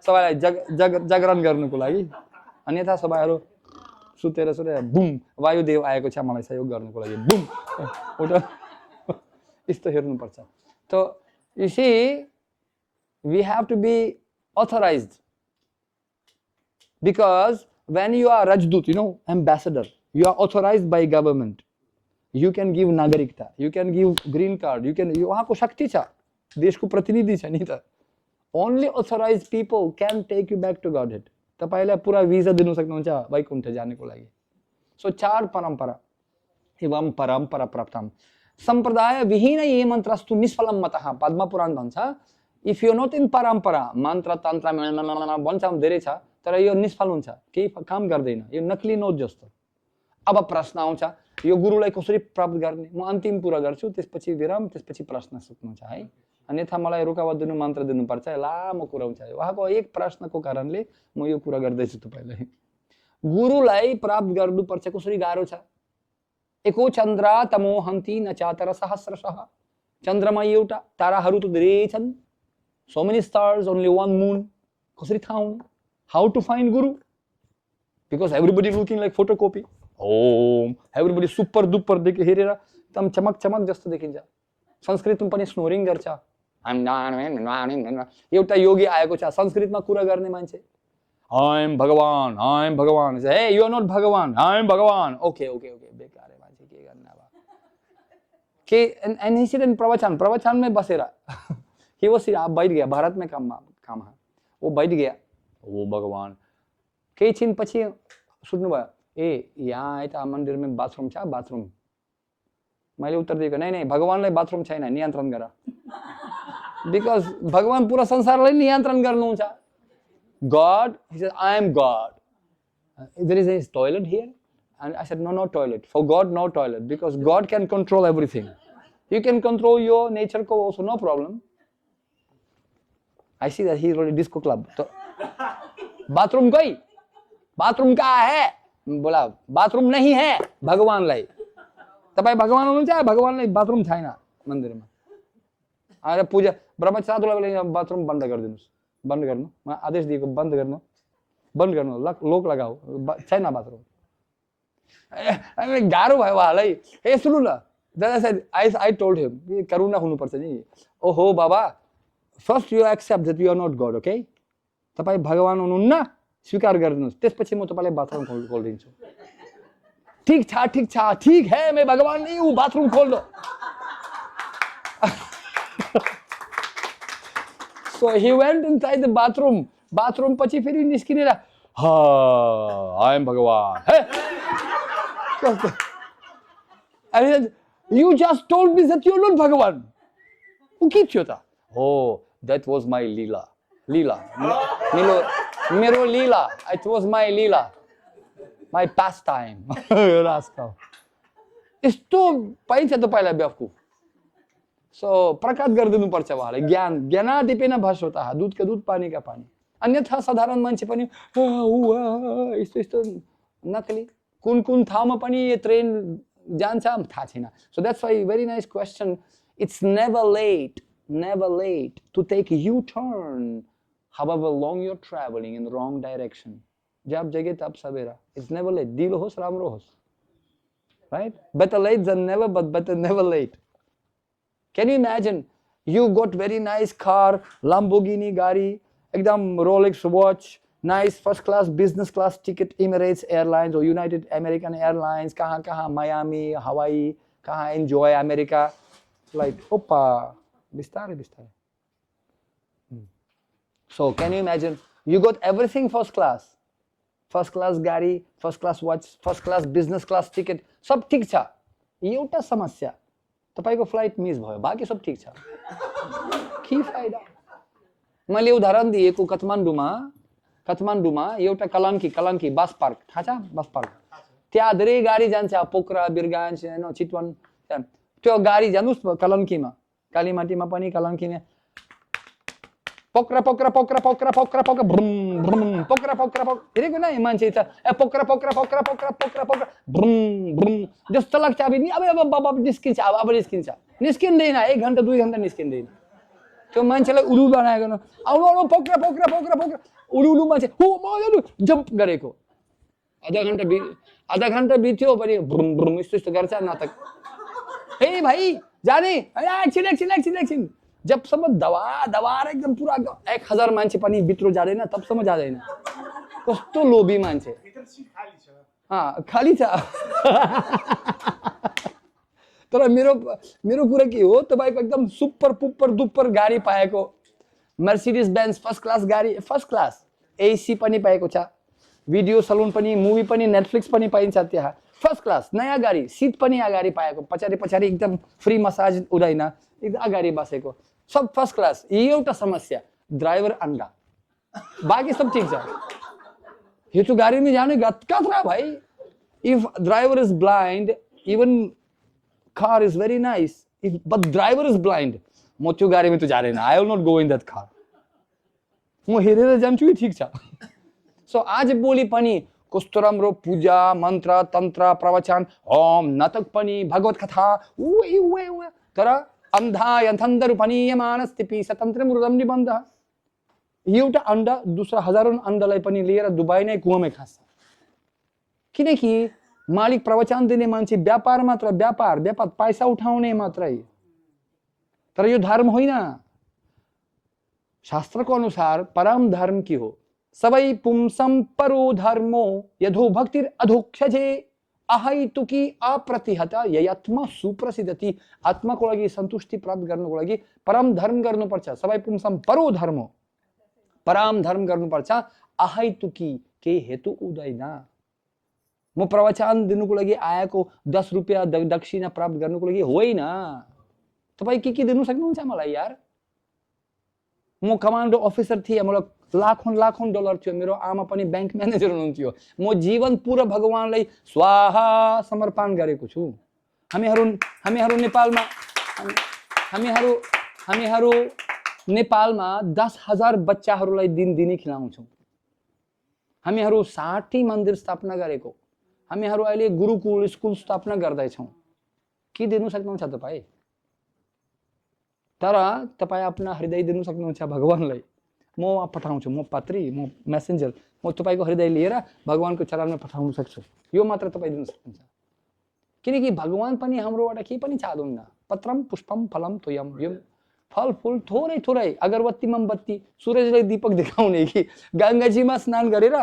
S1: सबैलाई जागरण गर्नुको लागि. अन्यथा सबैहरु सुतेर बुम वायुदेव आएको छ मलाई सहयोग गर्नुको लागि बुम उठ यस्तो हेर्नु पर्छ. So you see we have to be authorized. Because when you are Rajdut, ambassador, you are authorized by government. You can give nagarikta, you can give green card, you can. वहाँ को शक्ति छ, देश को प्रतिनिधि छ नि त. Only authorized people can take you back to Godhead. तपाईलाई पूरा भिजा दिनु सक्नुहुन्छ वैकुण्ठ जानेको लागि. So 4 परंपरा एवं परंपरा प्राप्तम. संप्रदाय विहीन ये मन्त्रस्तु निष्फलम मतः. पद्म पुराण भन्छ if you are not in parampara, mantra tantra भन्छ धेरै छ तर यो निष्फल हुन्छ, केही काम गर्दैन, यो नकली नोट जस्तो. अब प्रश्न आउँछ यो गुरुलाई कसरी प्राप्त गर्ने? म अन्तिम पूरा गर्छु त्यसपछि विराम त्यसपछि प्रश्न सोध्नुहुन्छ है. अन्यथा मलाई रोकावट दिनु मन्त्र दिनु पर्छ लामो कुरा हुन्छ. उहाँको एक प्रश्नको कारणले म यो कुरा गर्दै छु तपाईलाई. गुरुलाई प्राप्त गर्नु पर्छ कसरी गाह्रो छ? एको चन्द्र तमो हन्ति न चातर सहस्रशः. चन्द्रमा एउटा ताराहरू त धेरै छन्. So many stars, only one moon. कसरी थाहा हुनु? How to find Guru? Because everybody looking like photocopy. Om. Everybody super duper हेरेर एकदम चमक जस्तो देखिन्छ. संस्कृतमा पनि स्नोरिङ गर्छ. एउटा योगी आएको छ संस्कृतमा कुरा गर्ने मान्छे. I am Bhagavan. Hey, you are not Bhagavan. I am Bhagavan. Okay. बेकार है मान्छे के गर्ने अब. कि एंड ही सिट इन प्रवचन में बसेरा ही वो सिट बैठ गया भारत में काम है वो बैठ गया वो भगवान केही छिन पछि सुन्नुभयो ए यहाँ आए त मन्दिर में बाथरूम छ बाथरूम मैले उत्तर दिएको नहीं भगवानलाई बाथरूम छैन नियन्त्रण गर बिकज भगवान पूरा संसारलाई नियन्त्रण गर्नुहुन्छ God, he said, I am God. There is a toilet here? And I said, no toilet. For God, no toilet. Because God can control everything. You can control your nature also, no problem. I see that he is already disco club. So, bathroom koi? Bathroom कहाँ है? बोला bathroom नहीं है भगवानलाई. तपाईं भगवान हुनुहुन्छ भगवानलाई bathroom छैन मन्दिरमा. आएर पूजा ब्रह्मचारीलाई bathroom बन्द गरिदिनुस्. बन्द गर्नु म आदेश दिएको बन्द गर्नु लोक लगाऊ छैन बाथरुम गाह्रो भयो उहाँलाई ए सुन्नु न आई टोल्ड हिम कि करुणा हुनुपर्छ नि ओहो बाबा first you accept that you are not God okay तपाईं भगवान हुनुहुन्न स्वीकार गरिदिनुस् त्यसपछि म तपाईलाई बाथरुम खोलिदिन्छु ठीक छ ठीक है मैं भगवान नहीं हूं बाथरूम खोल दो So he went inside the bathroom. Bathroom पछि फेरि निस्किनेर I am Bhagavan. And he said, you just told me that you are not Bhagavan. Who keeps you? Oh, that was my Leela. मेरो Leela. It was my Leela. My pastime. Rascal. यस्तो पाइन्छ तपाईलाई बेवकूफ so प्रकाश गरिदिनु पर्छ उहाँलाई ज्ञानादिपेन भास्वतः दूध का दूध पानी का पानी अन्यथा साधारण मान्छे पनि यस्तो नकली कुन ठाउँमा पनि यो ट्रेन जान्छ थाहा छैन so that's why very nice question it's never late to take U turn however long you're traveling in the wrong direction जब जगे तब सवेरा इट्स नेभर लेट दिलो होस् राम्रो होस् right better late than never but better never late. Can you imagine? You got very nice car, Lamborghini gari, ekdam Rolex watch, nice first class business class ticket, Emirates Airlines or United American Airlines, kahan Miami, Hawaii, kahan enjoy America. Like, opa, bistare. So can you imagine? You got everything first class gari, first class watch, first class business class ticket, सब ठीक छ. एउटा समस्या तपाईको flight miss भयो बाकी सब ठीक छ के फाइदा मैले उदाहरण दिएको काठमाडौँमा एउटा कलंकी बस पार्क थाहा छ बस पार्क त्यहाँ धेरै गाडी जान्छ पोखरा बिरगञ्ज चितवन त्यो गाडी जानुस् कलंकीमा कालीमाटीमा पनि कलंकीमा पोखरा भ्रुम पोखरा हेरेको न मान्छे छ ए पोखरा भ्रुम जस्तो लाग्छ अब बाबा निस्किन्छ अब निस्किँदैन 1 घण्टा 2 घण्टा निस्किँदैन त्यो मान्छेलाई उडु बनाएको न आउनु पोखरा उडु मान्छे हो म जम्प गरेको आधा घण्टा बित्यो पनि भ्रुम यस्तो गर्छ नाटक ए भाइ जाने एकछिन जबसम्म दवा एकदम पूरा 1000 मान्छे पनि भित्र जादैन तबसम्म जादैन कस्तो लोभी मान्छे खाली छ तर मेरो कुरा के हो तपाईको एकदम सुपर पुपर दुपर गाडी पाएको मर्सिडीज बेन्ज फर्स्ट क्लास गाडी फर्स्ट क्लास एसी पनि पाएको छ भिडियो सलुन पनि मुभी पनि नेटफ्लिक्स पनि पाइन्छ त्यहाँ फर्स्ट क्लास नयाँ गाडी सीट पनि अगाडि पाएको पछाडि एकदम फ्री मसाज उडाइन एकदम अगाडि बसेको सब फर्स्ट क्लास एउटा समस्या ड्राइभर अंडा बाकी सब ठीक छ यो तो गाडी में जाने कतरा भाई if driver is blind even car is very nice if but driver is blind म त्यो गाडी में तो जादैन I will not go in that car म हेरेर जान्छु ठीक छ सो आज बोली पनि कस्तो राम्रो पूजा मन्त्र तन्त्र प्रवचन ओम नाटक पनि भगवत कथा उ तर अंधा यथंदरूपनीयमानस्तिपि स्वतन्त्र मुरुदम निबन्ध एउटा अंडा दूसरा हजारौं अंडालाई पनि लिएर दुबई नै कुवामै खान्छ किनकि मालिक प्रवचन दिने मान्छे व्यापार पैसा उठाउने मात्रै तर यो धर्म होइन शास्त्रको अनुसार परम धर्म के हो सबै पुंसम परो धर्मो यथो भक्तिर अधोक्षजे अहैतुकी अप्रतिहत यत्मा सुप्रसिद्धति आत्माको लागि सन्तुष्टि प्राप्त गर्नको लागि परम धर्म गर्नुपर्छ सबै पुंसम परो धर्म परम धर्म गर्नुपर्छ अहैतुकी के हेतु हुँदैन म प्रवचन दिनुको लागि आएको 10 रुपैयाँ दक्षिणा प्राप्त गर्नुको लागि होइन तपाई के दिनु सक्नुहुन्छ मलाई यार म कमान्डो अफिसर थिए मलाई लाखौं डलर थियो मेरो आमा पनि बैंक म्यानेजर हुनुहुन्थ्यो म जीवन पूरा भगवानलाई स्वाहा समर्पण गरेको छु हामीहरू नेपालमा 10,000 बच्चाहरूलाई दिनै खिलाउँछौं हामीहरू 60 मन्दिर स्थापना गरेको हामीहरू अहिले गुरुकुल स्कुल स्थापना गर्दैछौं के दिनु सक्नुहुन्छ तपाई तर तपाई आफ्ना हृदय दिनु सक्नुहुन्छ भगवानलाई म पठाउँछु म पात्री म मेसेन्जर म तपाईको हृदय लिएर भगवानको चरणमा पठाउन सक्छु यो मात्र तपाई दिन सक्नुहुन्छ किनकि भगवान पनि हाम्रोबाट के पनि चाहनुहुन्न पत्रम पुष्पम फलम तोयम यो फल फूल थोरै अगरबत्ती मोमबत्ती सूरजलाई दीपक देखाउने कि गंगाजीमा स्नान गरेर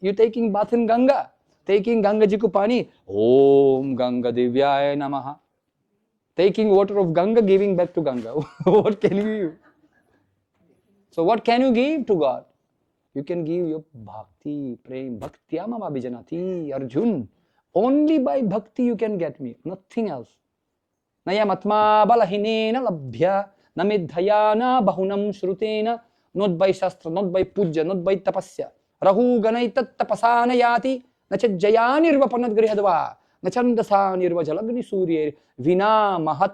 S1: you taking bath in Ganga taking गंगाजीको पानी ओम गंगा देव्याय नमः taking water of Ganga, giving back to Ganga. What can you give? So what can you give to God? You can give your bhakti, prem, bhaktyama abhijanati, Arjun. Only by bhakti you can get me, nothing else. Nayamatma balahinena labhya, namidhayana bahunam shrutena, not by shastra, not by puja, not by tapasya. Rahu ganaitat tapasana yati, nachajjayanirvapanat grihadva. नचंदसा निर्वजलग्नि सूर्य विना महत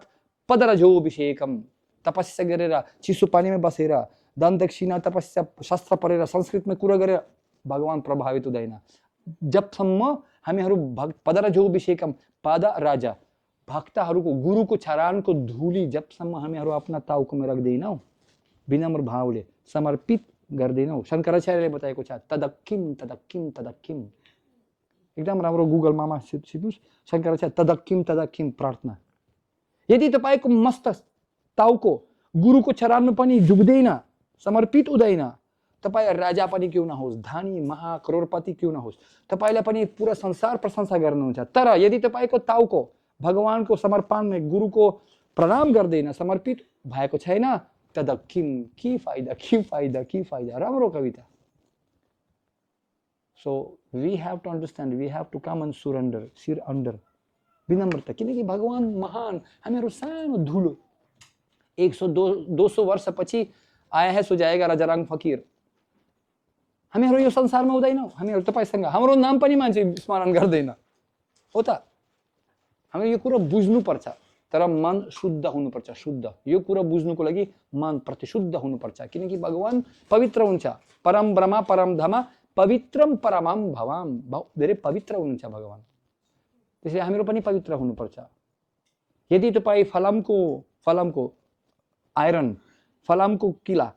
S1: पदरजोभिषेकम तपस्या गरेर चिसो पानी में बसेर दान दक्षिणा तपस्या शास्त्र पढेर संस्कृत में कुरा गरेर भगवान प्रभावित हुँदैन जबसम्म हामीहरू पदरजोभिषेकम पाद राजा भक्तहरूको गुरुको चरणको धूली जबसम्म हामीहरू आफ्ना टाउकोमा राख्दैनौ विनम्र भावले समर्पित गर्दैनौ शंकराचार्यले बताएको छ तदक्किम एकदम राम्रो गुगलमा सिक्नुस् शंकराचार्य तदक्किम प्रार्थना यदि तपाईको मस्तक टाउको गुरुको चरणमा पनि झुक्दैन समर्पित हुँदैन तपाई राजा पनि क्यों नहोस् धनी महाकरोडपति क्यों नहोस् तपाईलाई पनि पूरा संसार प्रशंसा गर्नुहुन्छ तर यदि तपाईको टाउको भगवानको समर्पणमा गुरुको प्रणाम गर्दैन समर्पित भएको छैन तदक्किम के फाइदा राम्रो कविता So we have to understand, we have to come and surrender, sir under. विनम्रता किनकि भगवान महान हामीहरू सानो धुलो 100-200 वर्षपछि आया है सो जाएगा राजा रंग फकीर हामीहरू यो संसारमा हुँदैनौ हामीहरू तपाईसँग हाम्रो नाम पनि मान्छे स्मरण गर्दैन हो त हामी यो कुरा बुझ्नु पर्छ तर मन शुद्ध हुनुपर्छ शुद्ध यो कुरा बुझ्नुको लागि मन प्रतिशुद्ध हुनुपर्छ किनकि भगवान पवित्र हुन्छ परम ब्रह्म परम धाम पवित्रम परमम भवाम धेरै पवित्र हुनुहुन्छ भगवान त्यसैले हामीहरू पनि पवित्र हुनुपर्छ यदि तपाई फलामको आइरन फलामको किला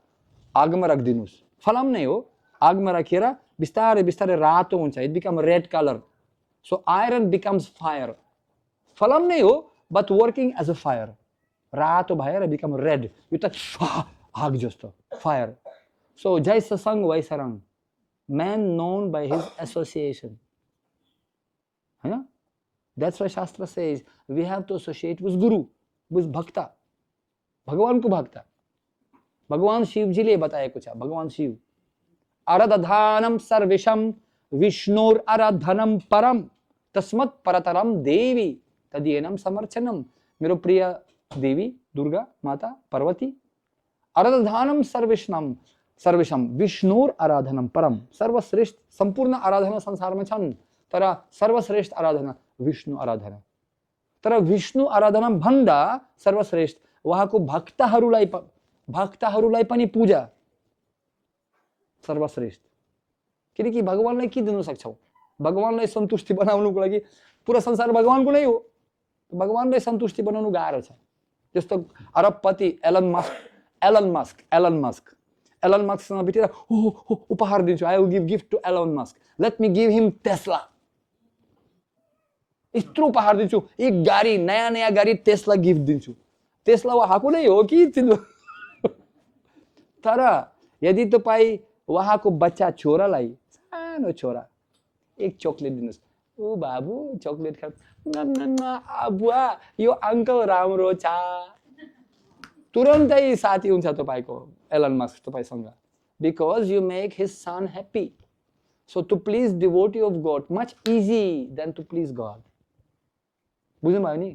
S1: आगमा राख्दिनुस् फलाम नै हो आगमा राखेर बिस्तारै रातो हुन्छ it become red colour so iron becomes fire फलाम नै हो but working as a fire रातो भएर बिकम रेड यो त आग जस्तो फायर सो जय सत्संग वै सरंग man known by his association. That's why Shastra says we have to associate with Guru, with Bhakta. भगवान को भक्त भगवान शिव जी ले बताएको छ भगवान शिव आराधनाम सर्वेशम विष्णुर आराधनम परम तस्मत् परतरम देवी तदीयनम समर्चनम मेरो प्रिय देवी दुर्गा माता पार्वती आराधनाम सर्वेशम विष्णुर आराधनम परम सर्वश्रेष्ठ संपूर्ण आराधना संसारमा छन् तर सर्वश्रेष्ठ आराधना विष्णु आराधना तर विष्णु आराधना भन्दा सर्वश्रेष्ठ उहाँको भक्तहरूलाई पनि पूजा सर्वश्रेष्ठ किनकि भगवानलाई के दिन सक्छौ भगवानलाई सन्तुष्टि बनाउनुको लागि पूरा संसार भगवानको नै हो भगवानलाई सन्तुष्टि बनाउनु गाह्रो छ जस्तो अरबपति एलन मस्क सँग भेटेर उपहार दिन्छु I will give gift to Elon Musk let me give him Tesla यत्रो उपहार दिन्छु एक गाडी नयाँ गाडी टेस्ला गिफ्ट दिन्छु टेस्ला उहाँको नै हो कि तर यदि तपाई उहाँको बच्चा छोरालाई सानो छोरा एक चकलेट दिनुस् ओ बाबु चकलेट खा बुवा यो अंकल राम्रो छ तुरन्तै साथी हुन्छ तपाईको एलन मस्क तपाईसँग because you make his son happy so to please devotee of God much easy than to please God बुझ्नु भयो नि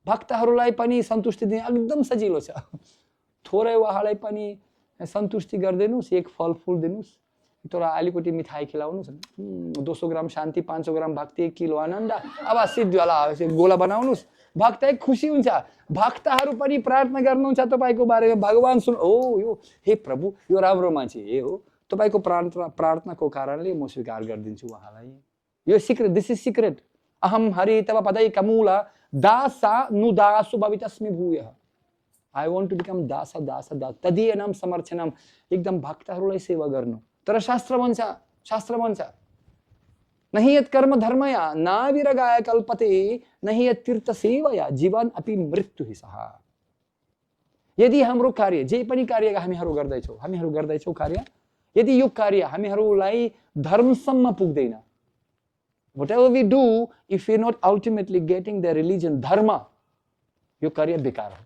S1: भक्तहरूलाई पनि सन्तुष्टि दिने एकदम सजिलो छ थोरै उहाँलाई पनि सन्तुष्टि गर्दिनुस् एक फल फूल दिनुस् तोरा अलिकति मिठाई खिलाउनुस् 200 ग्राम शान्ति 500 ग्राम भक्ति 1 किलो आनन्द अब सिद्धिवाला गोला बनाउनुस् भक्त एक खुसी हुन्छ भक्तहरू पनि प्रार्थना गर्नुहुन्छ तपाईको बारेमा भगवान सुन ओ यो हे प्रभु यो राम्रो मान्छे हे हो तपाईको प्रार्थनाको कारणले म स्वीकार गर्दिन्छु उहाँलाई यो सिक्रेट दिस इज सिक्रेट अहम हरि तव पदै कमूला दासा नुदासु भवितस्मि भूयः आई वान्ट टु बिकम दासा दासा दास तदीयनाम समर्चनम एकदम भक्तहरूलाई सेवा गर्नु तर शास्त्र भन्छ नहीं यत् कर्म धर्मया ना विरगाय कल्पते नहीं यत् तीर्थ सेवया जीवन अपि मृत्यु हि सह यदि हाम्रो कार्य जे पनि कार्य हामीहरू गर्दैछौं कार्य यदि यो कार्य हामीहरूलाई धर्मसम्म पुग्दैन whatever we do if we are not ultimately getting the religion dharma यो कार्य बेकार हो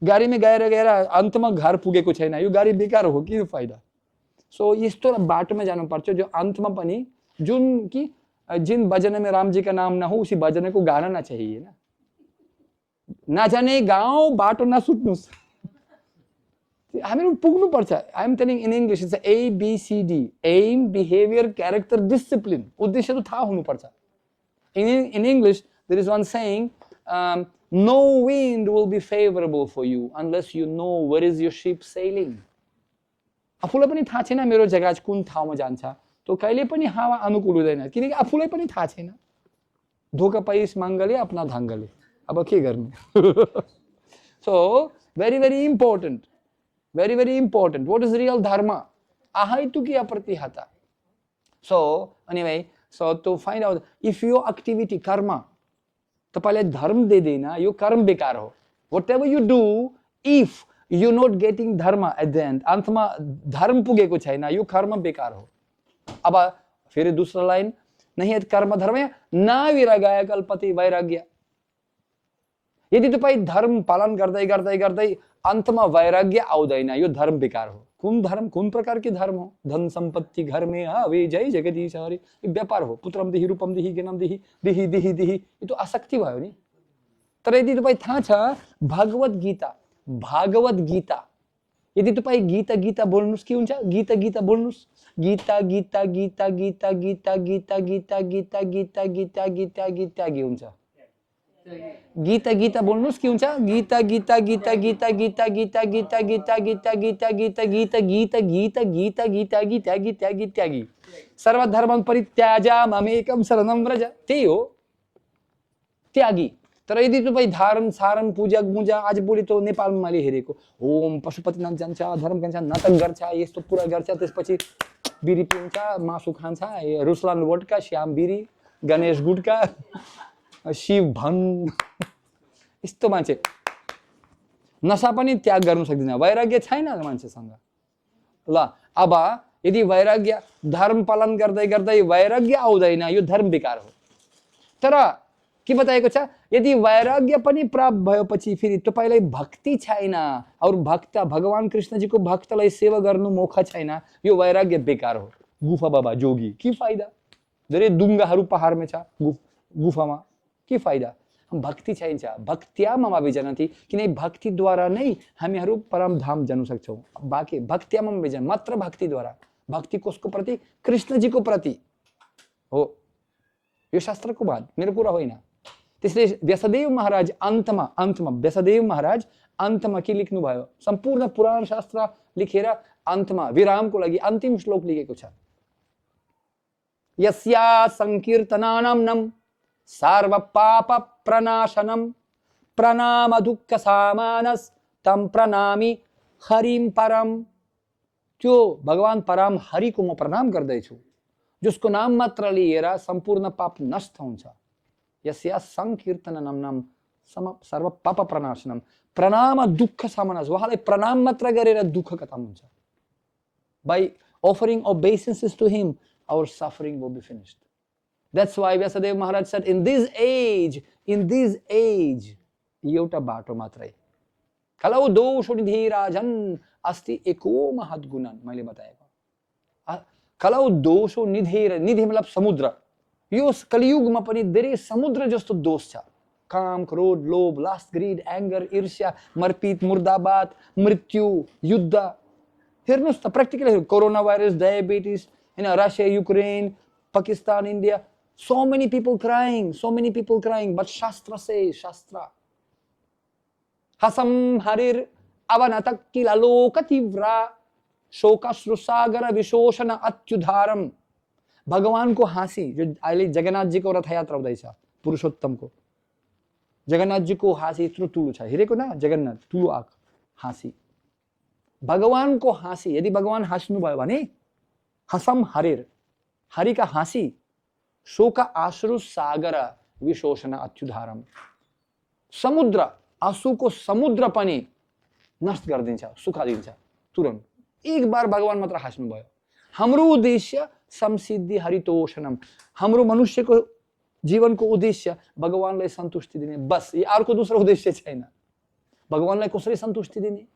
S1: गाडीमा गएर अन्तमा घर पुगेको छैन यो गाडी बेकार हो के फाइदा सो यस्तो बाटोमा जानु पर्छ जो अन्तमा पनि जिन भजन में राम जी का नाम ना हो उसी भजन को गाना ना चाहिए ना जाने गाउँ बाटो ना सुट्नुस् हामीहरू पुग्नु पर्छ I am telling in English it's ABCD aim behaviour character discipline उद्देश्य तो थाहा हुनु पर्छ in English there is one saying no wind will be favorable for you unless you know where is your ship sailing आफूलाई पनि थाहा छैन मेरो जहाज कुन ठाउँमा जान्छ तो कहिले पनि हावा अनुकूल हुँदैन किनकि आफूलाई पनि थाहा छैन धोका पाइस मंगले अपना धांगले अब के गर्ने so very very important what is real dharma ahaitu ki apratihata so anyway so to find out if your activity karma तपाईलाई धर्म दिँदैन यो कर्म बेकार हो whatever you do if you not getting dharma at the end अन्तमा धर्म पुगेको छैन यो कर्म बेकार हो अब फेरि दूसरा लाइन नहीं यत् कर्म धर्म ना विरगाय कल्पते वैराग्य यदि तपाई धर्म पालन गर्दै अन्तमा वैराग्य आउँदैन यो धर्म बेकार हो कुन प्रकार के धर्म हो धन संपत्ति घर में हवे जय जगदीश हरि व्यापार हो पुत्रम देहि रूपम देहि ज्ञानम देहि यो तो आसक्ति भयो नि तर यदि तपाई थाहा छ भागवत गीता यदि तपाई गीता बोल्नुस् के हुन्छ गीता बोल्नुस् गीता हुन्छ गीता बोल्नुस् के हुन्छ गीता सर्वधर्मं परित्याज्य ममेकं शरणं व्रज त्यही हो त्यागी तर यदि तपाई धारण सारण पूजा आज भोलि त नेपालमा मैले हेरेको ओम पशुपतिनाथ जान्छ धर्म गर्छ नाटक गर्छ यस्तो पुरा गर्छ त्यसपछि बिरी पिन्छ मासु खान्छ रुसलान वोडका श्याम बिरी गणेश गुटका शिव भन यस्तो मान्छे नशा पनि त्याग गर्न सक्दैन वैराग्य छैन मान्छेसँग ल अब यदि वैराग्य धर्म पालन गर्दै वैराग्य आउँदैन यो धर्म बेकार हो तर के बताएको छ यदि वैराग्य पनि प्राप्त भएपछि फेरि तपाईलाई भक्ति छैन और भक्त भगवान कृष्ण जी को भक्तलाई सेवा गर्नु मौका छैन यो वैराग्य बेकार हो गुफा बाबा जोगी के फाइदा धेरै दुंगाहरू पहाडमा छ गुफामा के फाइदा भक्ति चाहिन्छ भक्त्या मम विजनति किन भक्ति द्वारा नै हामीहरू परम धाम जान सक्छौं बाकी भक्त्या मम विजन मात्र भक्ति द्वारा भक्ति कसको प्रति कृष्ण जी को प्रति हो यो शास्त्रको बात मेरो कुरा होइन त्यसले व्यासदेव महाराज अन्तमा के लेख्नु भयो सम्पूर्ण पुराण शास्त्र लेखेर अन्तमा विरामको लागि अन्तिम श्लोक लेखेको छ यस्या संकीर्तनानां सर्व पाप प्रनाशनम प्रणाम दुःख सामानस तम प्रणामी हरिम परम त्यो भगवान परम हरि को म प्रणाम गर्दैछु जसको नाम मात्र लिएर सम्पूर्ण पाप नष्ट हुन्छ यस्या संकीर्तननाम सर्व पाप प्रनाशनम प्रणाम दुःख सामानस उहाँलाई प्रणाम मात्र गरेर दुःख खतम हुन्छ by offering obeisances to him our suffering will be finished That's why Vyasadeva Maharaj said, in this age, एउटा बाटो मात्रै. कलौ दोषो निधि राजन अस्ति एको महद्गुणन. मैले बताएको. कलौ दोषो निधि, निधि मतलब समुद्र. यो कलियुगमा पनि धेरै समुद्र जस्तो दोष छ. काम, क्रोध, लोभ, लस्ट, ग्रीड, एंगर, ईर्ष्या, मरपिट, मुर्दाबाद, मृत्यु, युद्ध. हेर्नुस् त प्र्याक्टिकली हेर्नु. कोरोना भाइरस, डायबिटिज, हैन, Russia, Ukraine, Pakistan, India. So many people crying, but Shastra says, Shastra. Hasam harir avanatak kilaloka tivra शोकाश्रु सागर विशोषण अत्युधारम. भगवान को हाँसी, जो अहिले जगन्नाथ जी को रथ यात्रा हुँदैछ, पुरुषोत्तम को जगन्नाथ जी को हाँसी यत्रो ठुलो छ. हेरेको न जगन्नाथ, ठुलो आँख, हाँसी. भगवान को हाँसी, यदि भगवान हाँस्नु भयो भने हसम हरिर, हरि का हाँसी, शोक आश्रु सागर विशोषण अत्युधारम. समुद्र, आंसू को समुद्र पनि नष्ट गरिदिन्छ, सुखा दिन्छ तुरन्त. एक बार भगवान मात्र हाँस्नु भयो. हाम्रो उद्देश्य समसिद्धि हरितोषणम. हाम्रो मनुष्यको जीवनको उद्देश्य भगवानलाई सन्तुष्टि दिने, बस. यो अर्को दोस्रो उद्देश्य छैन. भगवानलाई कसरी सन्तुष्टि दिने,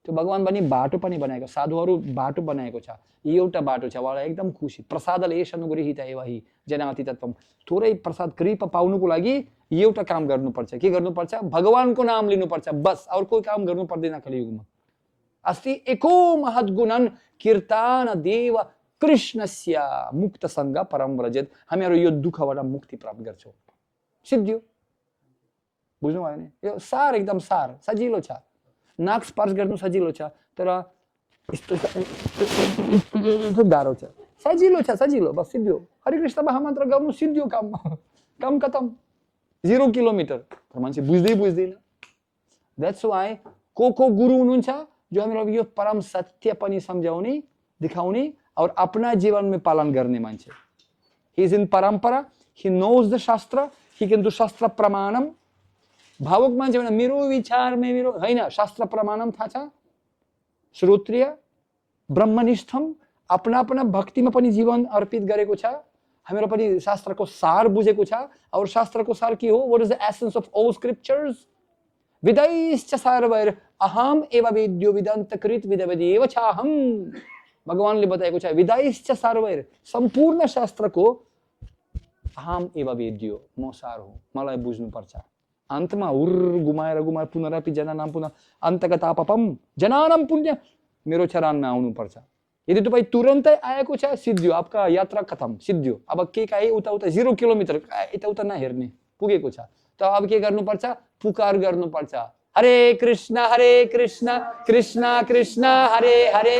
S1: त्यो भगवान पनि बाटो पनि बनाएको, साधुहरू बाटो बनाएको छ. यो एउटा बाटो छ, उहाँलाई एकदम खुसी. प्रसादले एष अनुगृहीत एव हि जनाति तत्त्वम. थोरै प्रसाद कृपा पाउनुको लागि एउटा काम गर्नुपर्छ. के गर्नुपर्छ? भगवानको नाम लिनुपर्छ, बस. अरू कोही काम गर्नु पर्दैन कलियुगमा. अस्ति एको महद्गुणन कीर्तन देव कृष्णस्य मुक्त संग परम व्रजेत. हामीहरू यो दुःखबाट मुक्ति प्राप्त गर्छौँ. सिद्धियो. बुझ्नु भयो नि? यो सार एकदम सार, सजिलो छ. नाक स्पर्श गर्नु सजिलो छ, तर यस्तो गाह्रो छ. सजिलो छ, सजिलो, बस सिद्धियो. हरे कृष्ण महामन्त्र गर्नु सिद्धियो. काम खतम. 0 किलोमिटर. तर मान्छे बुझ्दैन. द्याट्स वाइ को गुरु हुनुहुन्छ जो हामीलाई यो परम सत्य पनि सम्झाउने, दिखाउने और अपना जीवन में पालन गर्ने मान्छे. ही इज इन परंपरा, ही नोज द शास्त्र, ही कैन डू शास्त्र प्रमाणम. भावुक मान्छे भने मेरो विचारमै मेरो हैन, शास्त्र प्रमाणम थाहा छ. श्रोत्रिय ब्रह्मनिष्ठम, अपना भक्तिमा पनि जीवन अर्पित गरेको छ. हामीहरू पनि शास्त्रको सार बुझेको छ. और शास्त्रको सार के हो? What is the essence of all scriptures? विदैश्च सर्वैर अहम एव वेद्यो वेदांत कृत विदवदेव चाहम. भगवानले बताएको छ विदैश्च सर्वैर, सम्पूर्ण शास्त्रको अहम एव वेद्यो, म सार हो, मलाई बुझ्नु पर्छ. अन्तमा घुमाएर पुनरापि जनानाम पुनः अन्तगता पापम जनानाम पुण्य, मेरो चरणमा आउनु पर्छ. यदि तपाई तुरन्तै आएको छ, सिद्धियो, आपका यात्रा खतम, सिद्धियो. अब के काहे उता 0 किलोमिटर यता नहेर्ने, पुगेको छ. त अब के गर्नुपर्छ? पुकार गर्नुपर्छ. हरे कृष्ण कृष्ण कृष्ण हरे हरे,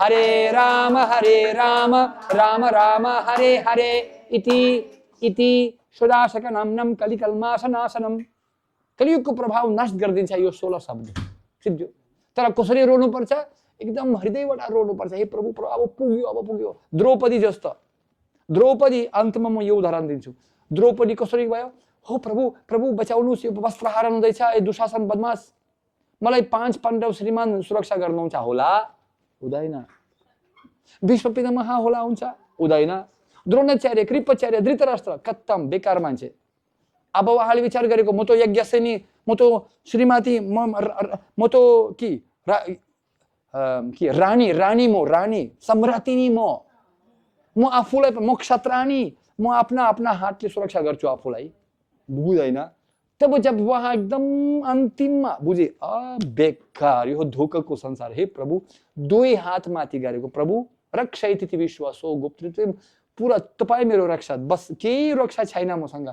S1: हरे राम राम राम हरे हरे. इति सुदाशकनम कलिकल्माशनाशनम. कलियुगको प्रभाव नष्ट गरिदिन्छ यो 16 शब्द. सिद्धियो. तर कसरी रोनुपर्छ? एकदम हृदयबाट रोनुपर्छ. हे प्रभु, अब पुग्यो. द्रौपदी जस्तो. द्रौपदी, अन्तमा म यो उदाहरण दिन्छु. द्रौपदी कसरी भयो? हो प्रभु बचाउनुस्, यो वस्त्रहरण हुँदैछ, ए दुशासन बदमास, मलाई 5 पाण्डव श्रीमान सुरक्षा गर्नुहुन्छ होला? हुँदैन. विश्व पितामह होला हुन्छ? हुँदैन. द्रोणाचार्य, कृपाचार्य, धृतराष्ट्र, खत्तम, बेकार मान्छे. अब उहाँले विचार गरेको, म त यज्ञसेनी, म त श्रीमती, म त रानी, म सम्राटिनी, म आफूलाई, म क्षत्राणी, म आफ्ना हातले सुरक्षा गर्छु आफूलाई. बुझ्दैन. तब जब वहाँ एकदम अन्तिममा बुझे, बेकार, यो धोकाको संसार. हे प्रभु, 2 हात माथि गरेको, प्रभु रक्षैति विश्वासो गुप्त, पुरा तपाई मेरो रक्षा, बस केही रक्षा छैन मसँग.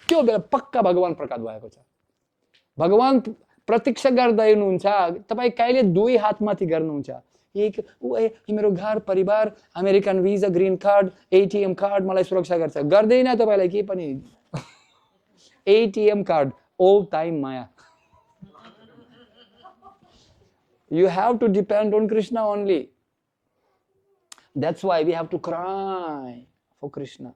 S1: त्यो बेला पक्का भगवान प्रकट भएको छ. भगवान प्रतीक्षा गर्दै हुनुहुन्छ. तपाई कहिले 2 हात माथि गर्नुहुन्छ. एक मेरो घर परिवार, American visa, green card, ATM card मलाई सुरक्षा गर्छ. गर्दैन तपाईलाई के पनि. ATM card, all time Maya. You have to depend on Krishna only. That's why we have to cry for Krishna.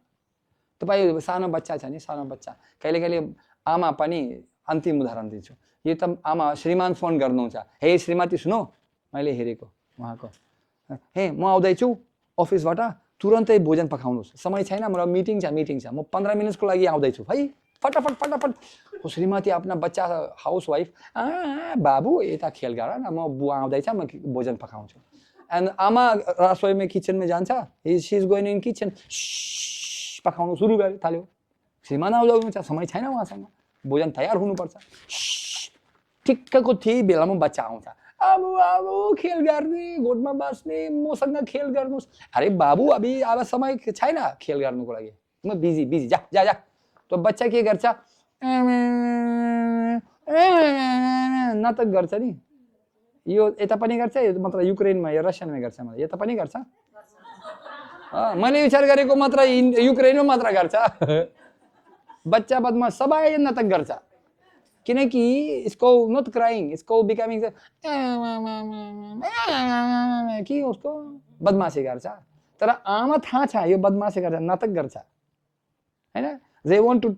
S1: तपाईँ सानो बच्चा छ नि, सानो बच्चा, कहिले आमा पनि, अन्तिम उदाहरण दिन्छु. यो त आमा श्रीमान फोन गर्नुहुन्छ, हे श्रीमती सुनो, मैले हेरेको उहाँको, हे म आउँदैछु अफिसबाट, तुरन्तै भोजन पकाउनुहोस्, समय छैन मेरो मिटिङ छ, म 15 मिनटको लागि आउँदैछु है, फटाफट फटाफट। श्रीमती आफ्ना बच्चा हाउसवाइफ, बाबु यता खेल गर न, म बुवा आउँदैछ, म भोजन पकाउँछु। एन्ड आमा रसोईमा किचनमा जान्छ, she is going in kitchen, पकाउनु सुरु थाल्यो। श्रीमान आउँछ, समय छैन उहाँसँग, भोजन तयार हुनुपर्छ। ठिक्कको त्यही बेलामा बच्चा आउँछ, अब खेल गर्ने, गोठमा बस्ने, मसँग खेल गर्नुहोस्। अरे बाबु अब समय छैन खेल गर्नुको लागि, म बिजी, जा जा जा। तो बच्चा के गर्छ, नाटक गर्छ नि। यो यता पनि गर्छ, मतलब युक्रेनमा या रसियामा गर्छ, मलाई यता पनि गर्छ। मैले विचार गरेको मात्र युक्रेनमा मात्र गर्छ। बच्चा बदमास सबै नाटक गर्छ, किनकि इसको नट क्राइङ, इसको बिकमिङ कि उसको बदमासी गर्छ। तर आमा थाहा छ यो बदमासी गर्छ, नाटक गर्छ हैन। They want to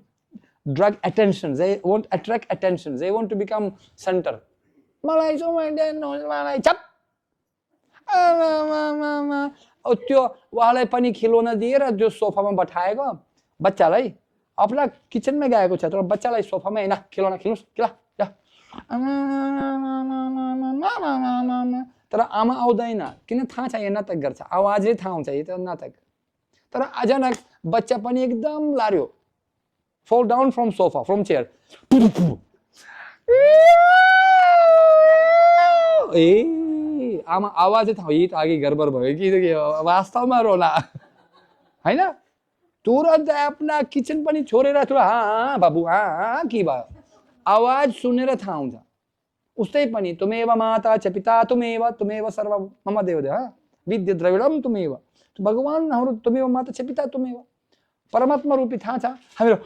S1: drag attention, they want attract attention, they want to become center. मलाई चप त्यो उहाँलाई पनि खिलौना दिएर त्यो सोफामा बठाएको बच्चालाई, आफ्ना किचनमा गएको छ तर बच्चालाई सोफामा हैन खिलौना खिल्नुस् ल। तर आमा आउँदैन, किन थाहा छ यो नाटक गर्छ, आवाजले थाहा हुन्छ यो त नाटक। तर अचानक बच्चा पनि एकदम लार्यो, fall down from sofa, from chair. ए आमा आवाजै थाहा, यही त अघि गडबड भयो कि वास्तवमा रोला हैन। तुरन्त आफ्ना किचन पनि छोडेर बाबु के भयो, आवाज सुनेर थाहा हुन्छ। उस्तै पनि तुमेव माता च पिता तुमेव सर्व मम देवदेव विद्य द्रविडम तुमेव, भगवान तुमेव माता च पिता तुमेव, परमात्मा रूपी थाहा छ हामीहरू।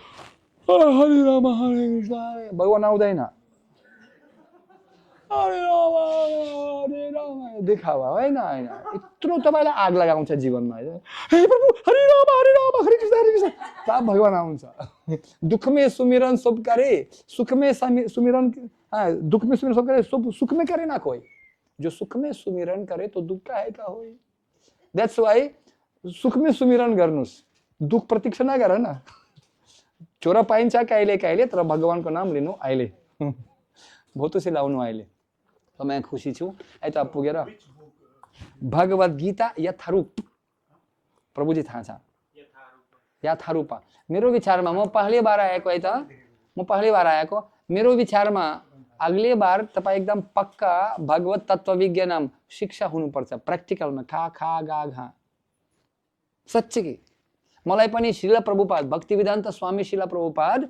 S1: हरे राम हरे कृष्ण, भगवान आउँदैन, हरे राम देखावा होइन होइन। यत्रो तपाईँलाई आग लगाउँछ जीवनमा, हे प्रभु हरे राम हरे कृष्ण, तब भगवान आउँछ। दुख में सुमिरन सब करे, सुख में सुमिरन, दुख में सुमिरन सब करे, सुख में करे ना कोई, जो सुख में सुमिरन करे तो दुख का है का होई। दैट्स वाई सुख में सुमिरन गर्नुस्, दुख प्रतीक्षा नगर न। चोरा पाइन्छ कहिले कहिले, तर भगवानको नाम लिनु अहिले, भोतुसी लाउनु अहिले। त म खुसी छु यता पुगेर। भगवत गीता यथारूप, प्रभुजी थाहा छ यथारूप। मेरो विचारमा म पहली बार आएको है त, म पहली बार आएको, मेरो विचारमा अगले बार तपाईँ एकदम पक्का भगवत तत्व विज्ञान शिक्षा हुनुपर्छ, प्र्याक्टिकलमा खा खा गा घा। सच्ची कि मलाई पनि श्रील प्रभुपाद भक्तिवेदान्त स्वामी श्रील प्रभुपाद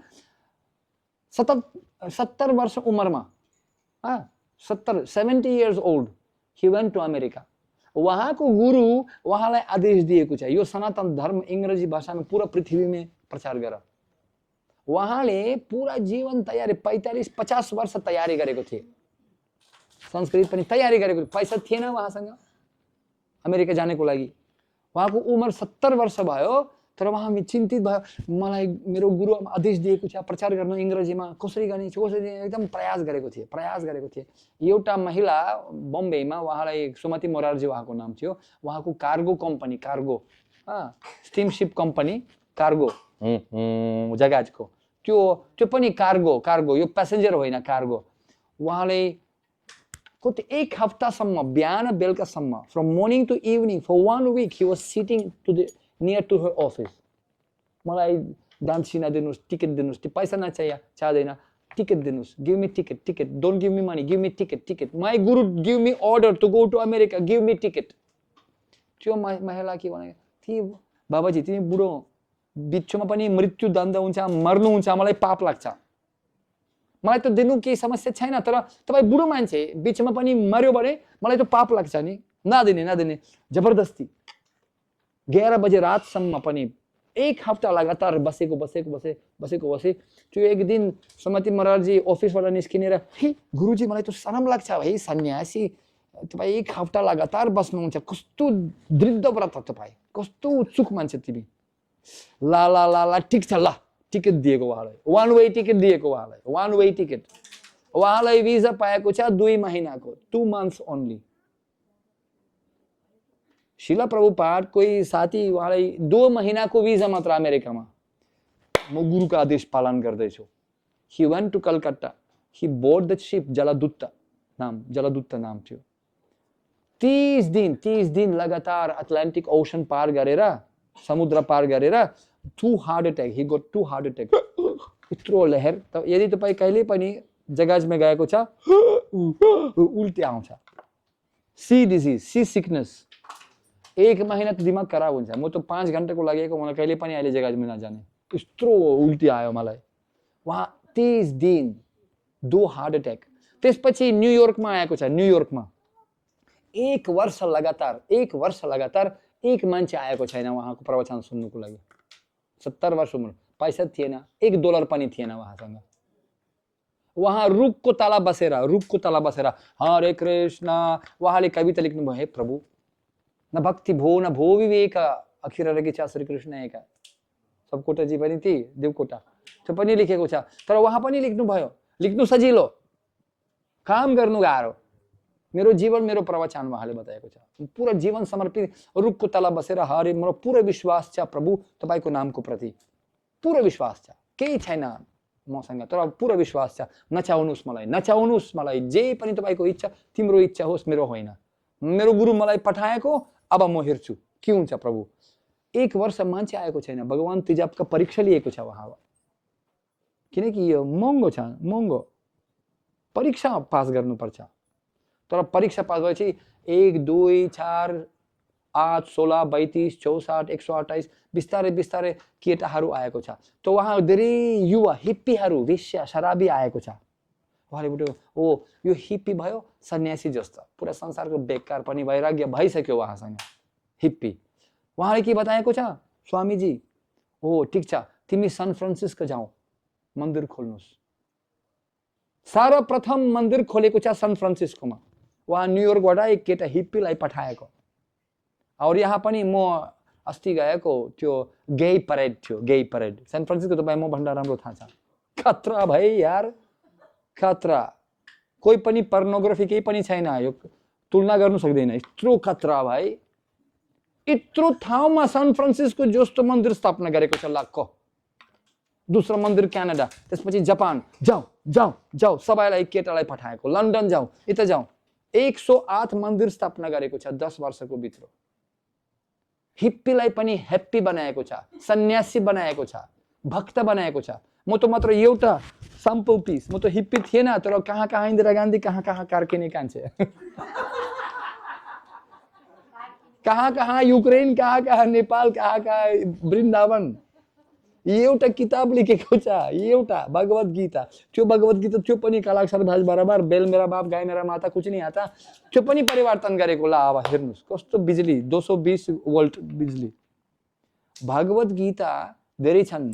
S1: 70 वर्ष उमेरमा, 70 years old, he went to America. उहाँको गुरु उहाँलाई आदेश दिएको छ यो सनातन धर्म अंग्रेजी भाषामा पूरा पृथ्वीमा प्रचार गर। उहाँले पूरा जीवन तयारी 45-50 वर्ष तयारी गरेको थिए, संस्कृत पनि तयारी गरेको, पैसा थिएन उहाँसँग अमेरिका जानेको लागि। उहाँको उमेर 70 वर्ष भयो, तर उहाँ चिन्तित भयो, मलाई मेरो गुरु आदेश दिएको छ प्रचार गर्न अंग्रेजीमा, कसरी गर्ने कसरी, एकदम प्रयास गरेको थिए। एउटा महिला बम्बेमा, उहाँलाई सुमति मोरारजी उहाँको नाम थियो, उहाँको cargo company, cargo steamship company cargo जहाजको, त्यो पनि कार्गो, यो प्यासेन्जर होइन कार्गो। उहाँले कति 1 हप्तासम्म बिहान बेलुकासम्म, from morning to evening for 1 week he was sitting near to her office. मलाई दानसिना दिनुस्, टिकट दिनुस्, पैसा चाहिँदैन, टिकट दिनुस्, give me ticket, don't give me money, give me ticket, my guru give me order to go to America, give me ticket. त्यो महिला के भने, ती बाबाजी तिमी बुढो, बिचमा पनि मृत्यु दण्ड हुन्छ, मर्नुहुन्छ, मलाई पाप लाग्छ, मलाई त दिनु केही समस्या छैन, तर तपाईँ बुढो मान्छे बिचमा पनि मर्यो भने मलाई त पाप लाग्छ नि, नदिने जबरदस्ती। 11 बजे रातसम्म पनि 1 हप्ता लगातार बसेको। त्यो एक दिन सुमति मोरारजी अफिसबाट निस्किनेर, हे गुरुजी मलाई त शरम लाग्छ है, सन्यासी तपाईँ 1 हप्ता लगातार बस्नुहुन्छ, कस्तो दृढ व्रत तपाईँ, कस्तो उत्सुक मान्छे तिमी। ला ठिक छ, ल टिकट दिएको उहाँलाई, 1 way टिकट दिएको उहाँलाई, 1 way टिकट। उहाँलाई भिजा पाएको छ 2 महिनाको, 2 months ओन्ली। शिला प्रभुपाद कोही साथी उहाँलाई 2 महिनाको भिजा मात्र अमेरिकामा, म गुरुको आदेश पालन गर्दैछु। He went to Calcutta. He boarded the ship जलदूत नाम थियो। 30 दिन लगातार अटलान्टिक ओशन पार गरेर, समुद्र पार गरेर 2 heart attack, he got 2 heart attack. यत्रो लहर। त यदि तपाई कहिले पनि जहाजमा गएको छ, उल्टी आउँछ। सी डिजिज, सी सिकनेस, 1 महिना त दिमाग खराब हुन्छ। म त 5 घण्टाको लागेको, मलाई कहिले पनि अहिले जहाजमा नजाने, यत्रो उल्टी आयो मलाई। वहाँ 30 दिन 2 हार्ट अट्याक। त्यसपछि न्युयोर्कमा आएको छ। न्युयोर्कमा 1 वर्ष लगातार एक मान्छे आएको छैन उहाँको प्रवचन सुन्नुको लागि। 70 वर्ष उमेर, पैसा थिएन, $1 पनि थिएन उहाँसँग। वहाँ रुखको तला बसेर हरे कृष्ण उहाँले कविता लेख्नुभयो, हे प्रभु न भक्ति भो न भो विवेक अखिर रहेछ श्री कृष्ण एका। सबकोटाजी पनि ती देवकोटा त्यो पनि लेखेको छ। तर उहाँ पनि लेख्नुभयो, लेख्नु सजिलो, काम गर्नु गाह्रो। मेरो जीवन मेरो प्रवचन उहाँले बताएको छ। पूरा जीवन समर्पित, रुखको तला बसेर हरे मेरो पूरा विश्वास छ प्रभु तपाईको नामको प्रति, पूरा विश्वास छ, केही छैन मसँग तर पूरा विश्वास छ। नचाउनुस् मलाई, जे पनि तपाईको इच्छा, तिम्रो इच्छा होस्, मेरो होइन। मेरो गुरु मलाई पठाएको, अब म हेर्छु के हुन्छ प्रभु। 1 वर्ष मान्छे आएको छैन। भगवान तिजाबका परीक्षा लिएको छ उहाँ, किनकि यो महँगो छ, महँगो परीक्षा पास गर्नुपर्छ। तर परीक्षा पास भएपछि 1 2 4 8 16 32 64 128 बिस्तारै केटाहरू आएको छ। त उहाँ धेरै युवा हिप्पीहरू, वेश्या शराबी आएको छ। उहाँले बुझ्यो, ओ यो हिप्पी भयो सन्यासी जस्तो, पुरा संसारको बेकार पनि वैराग्य भइसक्यो उहाँसँग, हिप्पी। उहाँले के बताएको छ, स्वामीजी हो ठिक छ, तिमी सान फ्रान्सिस्को जाऊ, मन्दिर खोल्नुस्। सर्वप्रथम मन्दिर खोलेको छ सान फ्रान्सिस्कोमा। वहाँ न्युयोर्कबाट एक केटा हिप्पीलाई पठाएको। और यहाँ पनि म अस्ति गएको, त्यो गेई परेड थियो, गेई परेड। सान फ्रान्सिस्को तपाईँ म भन्दा राम्रो थाहा छ, खतरा भाइ यार, खतरा। कोही पनि पर्नोग्राफी केही पनि छैन, यो तुलना गर्नु सक्दैन, यत्रो खतरा भाइ। यत्रो ठाउँमा सान फ्रान्सिस्को जस्तो मन्दिर स्थापना गरेको छ लाखको। दोस्रो मन्दिर क्यानाडा, त्यसपछि जापान। जाऊ सबैलाई केटालाई पठाएको। लन्डन जाऊ, यता जाऊ। 108 मन्दिर स्थापना गरेको छ 10 वर्षको भित्र। हिप्पीलाई पनि ह्याप्पी बनाएको छ, सन्यासी बनाएको छ, भक्त बनाएको छ। म त मात्र एउटा सैम्पल पिस, म त हिप्पी थिएन, तर कहाँ इन्दिरा गान्धी, कहाँ कार्किनी कान्छे, कहाँ युक्रेन, कहाँ नेपाल, कहाँ वृन्दावन। एउटा किताब लेखेको छ, एउटा भगवत गीता। त्यो भगवत गीता त्यो पनि कालाक्षर भाज बराबर, बेल मेरा बाप गाई मेरा माता कुछ नहीं आता, त्यो पनि परिवर्तन गरेको। ला अब हेर्नुस् कस्तो बिजुली, 220 वोल्ट बिजुली। भगवत गीता धेरै छन्,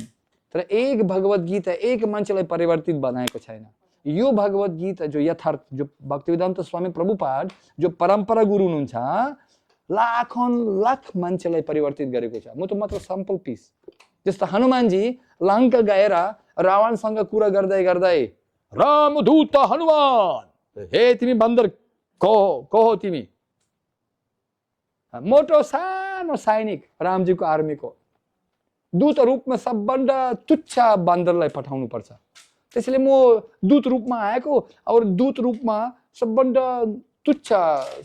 S1: तर एक भगवत गीता एक मान्छेलाई परिवर्तित बनाएको छैन। यो भगवत गीता जो यथार्थ, जो भक्तिवेदान्त स्वामी प्रभुपाद जो परम्परा गुरु हुनुहुन्छ, लाखौं लाख मान्छेलाई परिवर्तित गरेको छ। म त मात्र सैम्पल पिस। जस्तो हनुमानजी लङ्का गएर रावणसँग कुरा गर्दै रामदूत हनुमान, हे तिमी बन्दर को हो तिमी? मोटो सानो सैनिक रामजीको आर्मीको दूत रूपमा सबभन्दा तुच्छ बन्दरलाई पठाउनु पर्छ। त्यसैले म दूत रूपमा आएको, और दूत रूपमा सबभन्दा तुच्छ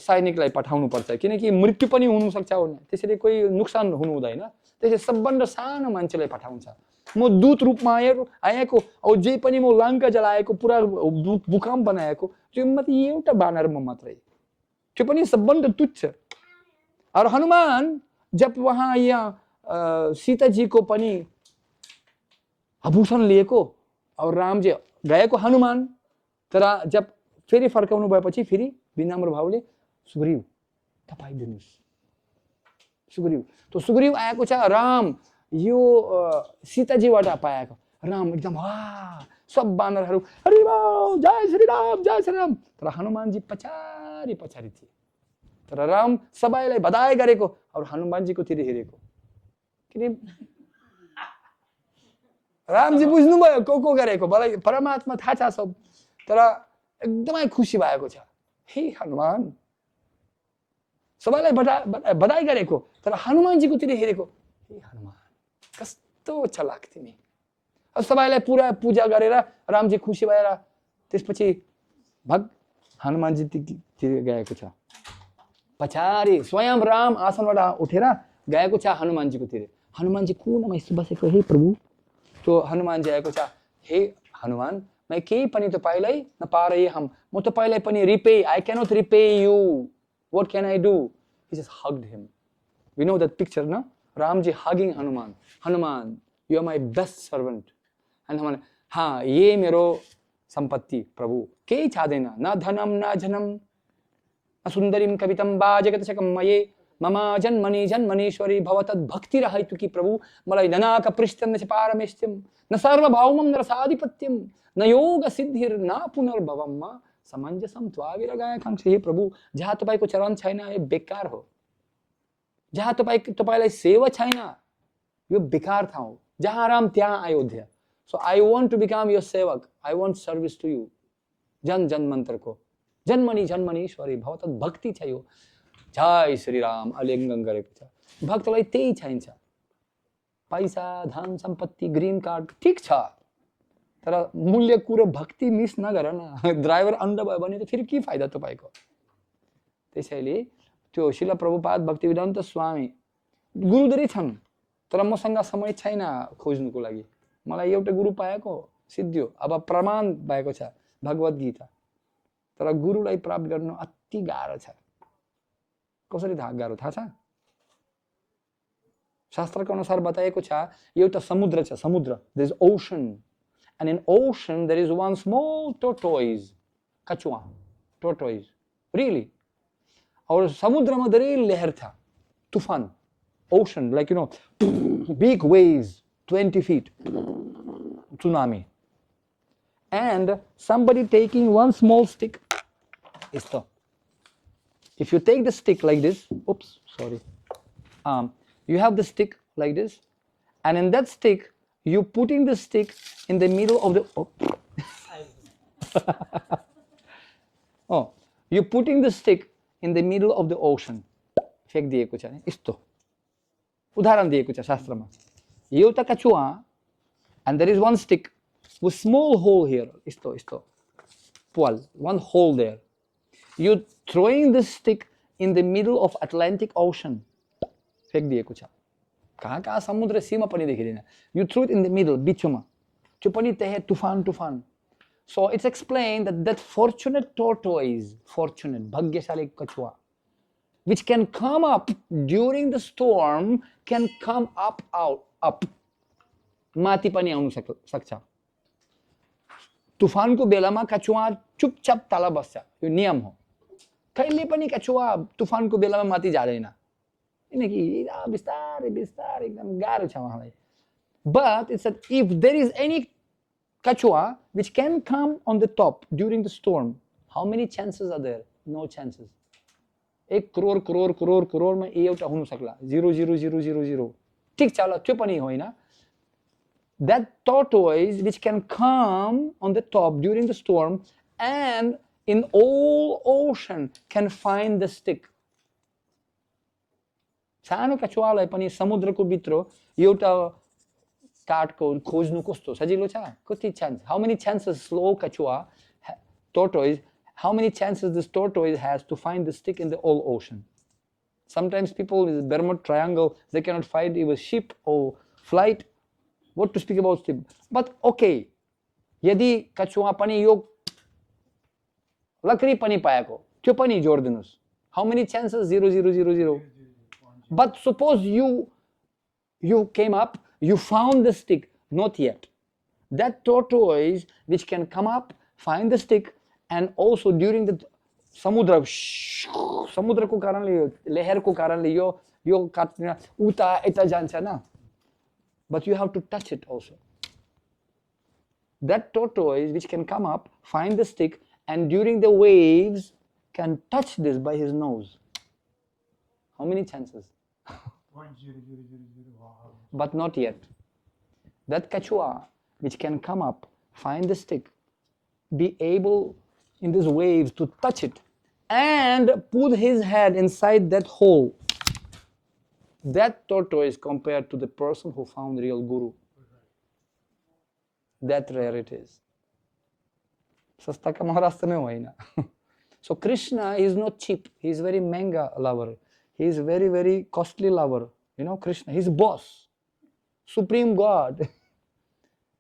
S1: सैनिकलाई पठाउनु पर्छ, किनकि मृत्यु पनि हुन सक्छ, त्यसैले कोही नुकसान हुनु हुँदैन। त्यसैले सबभन्दा सानो मान्छेलाई पठाउँछ। म दूत रूपमा आएको, और जे पनि म लङ्का जलाएको, पुरा भूकम्प बनाएको, त्यो मात्र एउटा बानर म मात्रै, त्यो पनि सबभन्दा तुच्छ। और हनुमान जब वहाँ यहाँ सीता जी को पनि आभूषण लिएको, और राम जी गएको हनुमान, तर जब फेरि फर्काउनु भएपछि फेरि विनम्र भावले सुग्रीव तपाईं दिनुस्, सुग्रीव। तो सुग्रीव आएको छ, राम यो सीताजीबाट पाएको। राम एकदम वाह, सब बानरहरू हरि बोल, जय श्री राम, जय श्री राम। तर हनुमानजी पछाडि थिए। तर राम सबैलाई बधाई गरेको, और हनुमानजीको तिर हेरेको। किन रामजी बुझ्नुभयो को गरेको, मलाई परमात्मा थाहा छ सब, तर एकदमै खुसी भएको छ। हे हनुमान, सबैलाई बधाई गरेको तर हनुमानजीकोतिर हेरेको हे हनुमान कस्तो चलाक तिमी सबैलाई पुरा पूजा गरेर रामजी खुसी भएर त्यसपछि हनुमानजीतिर गएको छ पछाडि स्वयं राम आसनबाट उठेर गएको छ हनुमानजीकोतिर हनुमानजी कुनामा यस्तो बसेको हे प्रभु तो हनुमानजी आएको छ हे हनुमान मैं केही पनि तपाईलाई नपा रहे हम म तपाईलाई पनि repay I cannot repay you what can I do he just hugged him we know that picture no ramji hugging hanuman you are my best servant and hanuman ha ye mero sampatti prabhu केही छादैन न धनम न जनम न सुन्दरीम कवितम बा जगतशकम मये मम जन्मनि जन्मनीश्वरी भवतद् भक्ति रहितु कि प्रभु मलाई ननाक पृष्ठम न पारमेष्ट्यम न सार्वभौमं न रसाधिपत्यम न योग सिद्धिर न पुनर्भवम समंजसम त्वाविरगाय कांक्षी हे प्रभु जहाँ तपाईको चरण छैन यो बेकार हो जहाँ तपाईलाई सेवा छैन यो बेकार ठाउँ हो जहाँ राम त्यहाँ Ayodhya so I want to become your sevak I want service to you जन जन मन्त्रको जन्मनि जन्मनीश्वरी भवतद् भक्ति छ यो जय श्री राम आलिङ्गन गरेको छ भक्तलाई त्यही चाहिन्छ पैसा धन सम्पत्ति ग्रीन कार्ड ठीक छ तर मूल्य कुरो भक्ति मिस नगर न ड्राइभर अन्ध भयो भने त फेरि के फाइदा तपाईको त्यसैले त्यो शिल प्रभुपाद भक्तिवेदान्त स्वामी गुरु धेरै छन् तर मसँग समय छैन खोज्नुको लागि मलाई एउटा गुरु पाएको सिद्धियो अब प्रमाण भएको छ भगवत गीता तर गुरुलाई प्राप्त गर्नु अति गाह्रो छ कसरी गाह्रो थाहा छ शास्त्रको अनुसार बताएको छ एउटा समुद्र छ समुद्र there is ocean and in ocean there is one small tortoise कछुवा tortoise really और समुद्रमा धेरै लहर छ तूफान ocean like you know big waves 20 feet tsunami and somebody taking one small stick if you take the stick like this oops sorry you have the stick like this and in that stick you putting the stick in the middle of the you putting the stick in the middle of the ocean fake दिएको छ नि यस्तो उदाहरण दिएको छ शास्त्रमा एउटा कछुवा and there is one stick with small hole here यस्तो poil one hole there you throwing this stick in the middle of Atlantic Ocean fake दिएको छ कहाँ समुद्र सीमा पनि देखिदैन you threw it in the middle बिचमा त्यो पनि त्यही तूफान so it's explained that fortunate tortoise fortunate भाग्यशाली कछुवा which can come up during the storm can come up माथि पनि आउन सक्छ तूफानको बेलामा कछुवा चुपचाप तल बस्छ यो नियम हो कहिले पनि कछुवा तूफानको बेलामा माथि जाँदैन किनकि बिस्तारै एकदम गाह्रो छ उहाँलाई but it's that if there is any kachua which can come on the top during the storm how many chances are there no chances 1 crore मा एउटा हुन सक्ला 0.0000 ठीक छ ल त्यो पनि होइन that tortoise which can come on the top during the storm and in all ocean can find the stick सानो कछुवालाई पनि समुद्रको भित्र एउटा काटको खोज्नु कस्तो सजिलो छ कति chance how many chances slow kachua tortoise how many chances this tortoise has to find the stick in the all ocean sometimes people in the Bermuda Triangle they cannot find even ship or flight what to speak about ship but okay यदि कछुवा पनि यो लकडी पनि पाएको त्यो पनि जोड दिनुस् how many chances 0.0000 but suppose you came up you found the stick not yet that tortoise which can come up find the stick and also during the समुद्रको कारणले लहरको कारणले यो काट्न उता यता जान्छ न but you have to touch it also that tortoise which can come up find the stick and during the waves can touch this by his nose how many chances
S2: 0.0000
S1: but not yet that kachua which can come up find the stick be able in these waves to touch it and put his head inside that hole. That tortoise compared to the person who found real guru. That rare it is. सस्ता का महाराष्ट्र में हुआ ना. So Krishna is not cheap. He is very manga lover. He is very, very costly lover. You know, Krishna, he's boss. Supreme God.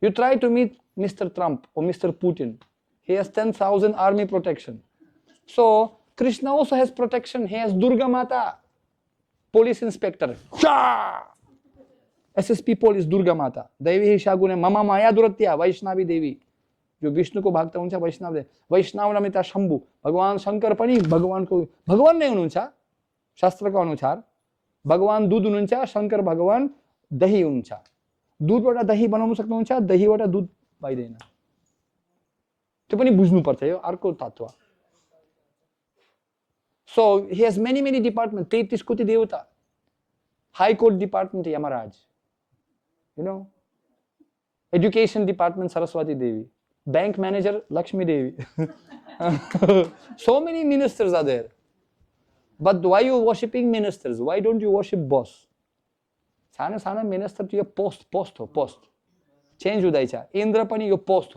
S1: You try to meet Mr. Trump or Mr. Putin. He has 10,000 army protection. So Krishna also has protection. He has Durga Mata, police inspector. SSP police Durga Mata. Devi hi Shagune Mama Maya Duratya, Vaishnavi Devi. जो विष्णु को भागता हुन्छ Vaishno they Vaishno Namita Shambhu भगवान शंकर पनि भगवान को भगवान नै हुनुहुन्छ शास्त्रको अनुसार भगवान दूध हुनुहुन्छ शंकर भगवान दही हुन्छ दूधबाट दही बनाउन सक्नुहुन्छ दहीबाट दूध पाइदैन त्यो पनि बुझ्नु पर्छ यो अर्को तत्व so he has many department 33 कोटी देवता high court department Yamraj you know education department Saraswati Devi bank manager Lakshmi Devi. So many ministers are there. But why you worshipping ministers? Why don't you worship boss? Sana minister to your post. Change udaicha. Indra pani your post.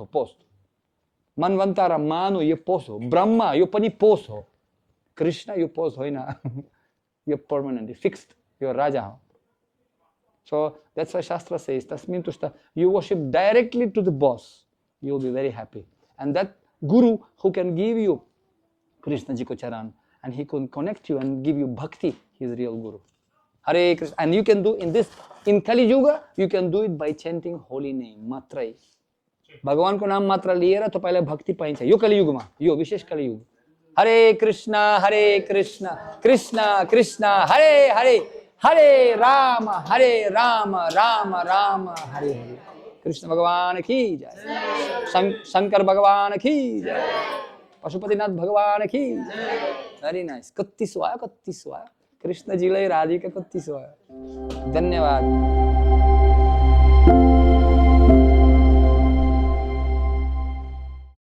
S1: Manvantara Manu your post. Brahma your pani post. Krishna your post hoina. You're permanently fixed. You're Raja. So that's why Shastra says, Tasmin tushta, you worship directly to the boss. You will be very happy. And that guru who can give you Krishna ji ko charan and he can connect you and give you bhakti, he is real guru. Hare Krishna. And you can do in Kali Yuga, you can do it by chanting holy name, matrai. Bhagavan ko naam matra liyera to pehle bhakti paincha. Yo Kali Yuga ma, yo vishesh Kali Yuga. Hare Krishna, Krishna Krishna, Hare Hare, Hare Rama, Rama Rama, Hare Hare. Krishna भगवान की जय शंकर भगवान की जय पशुपतिनाथ भगवान की जय very nice 31वां Krishna ji ले राधिका 31वां धन्यवाद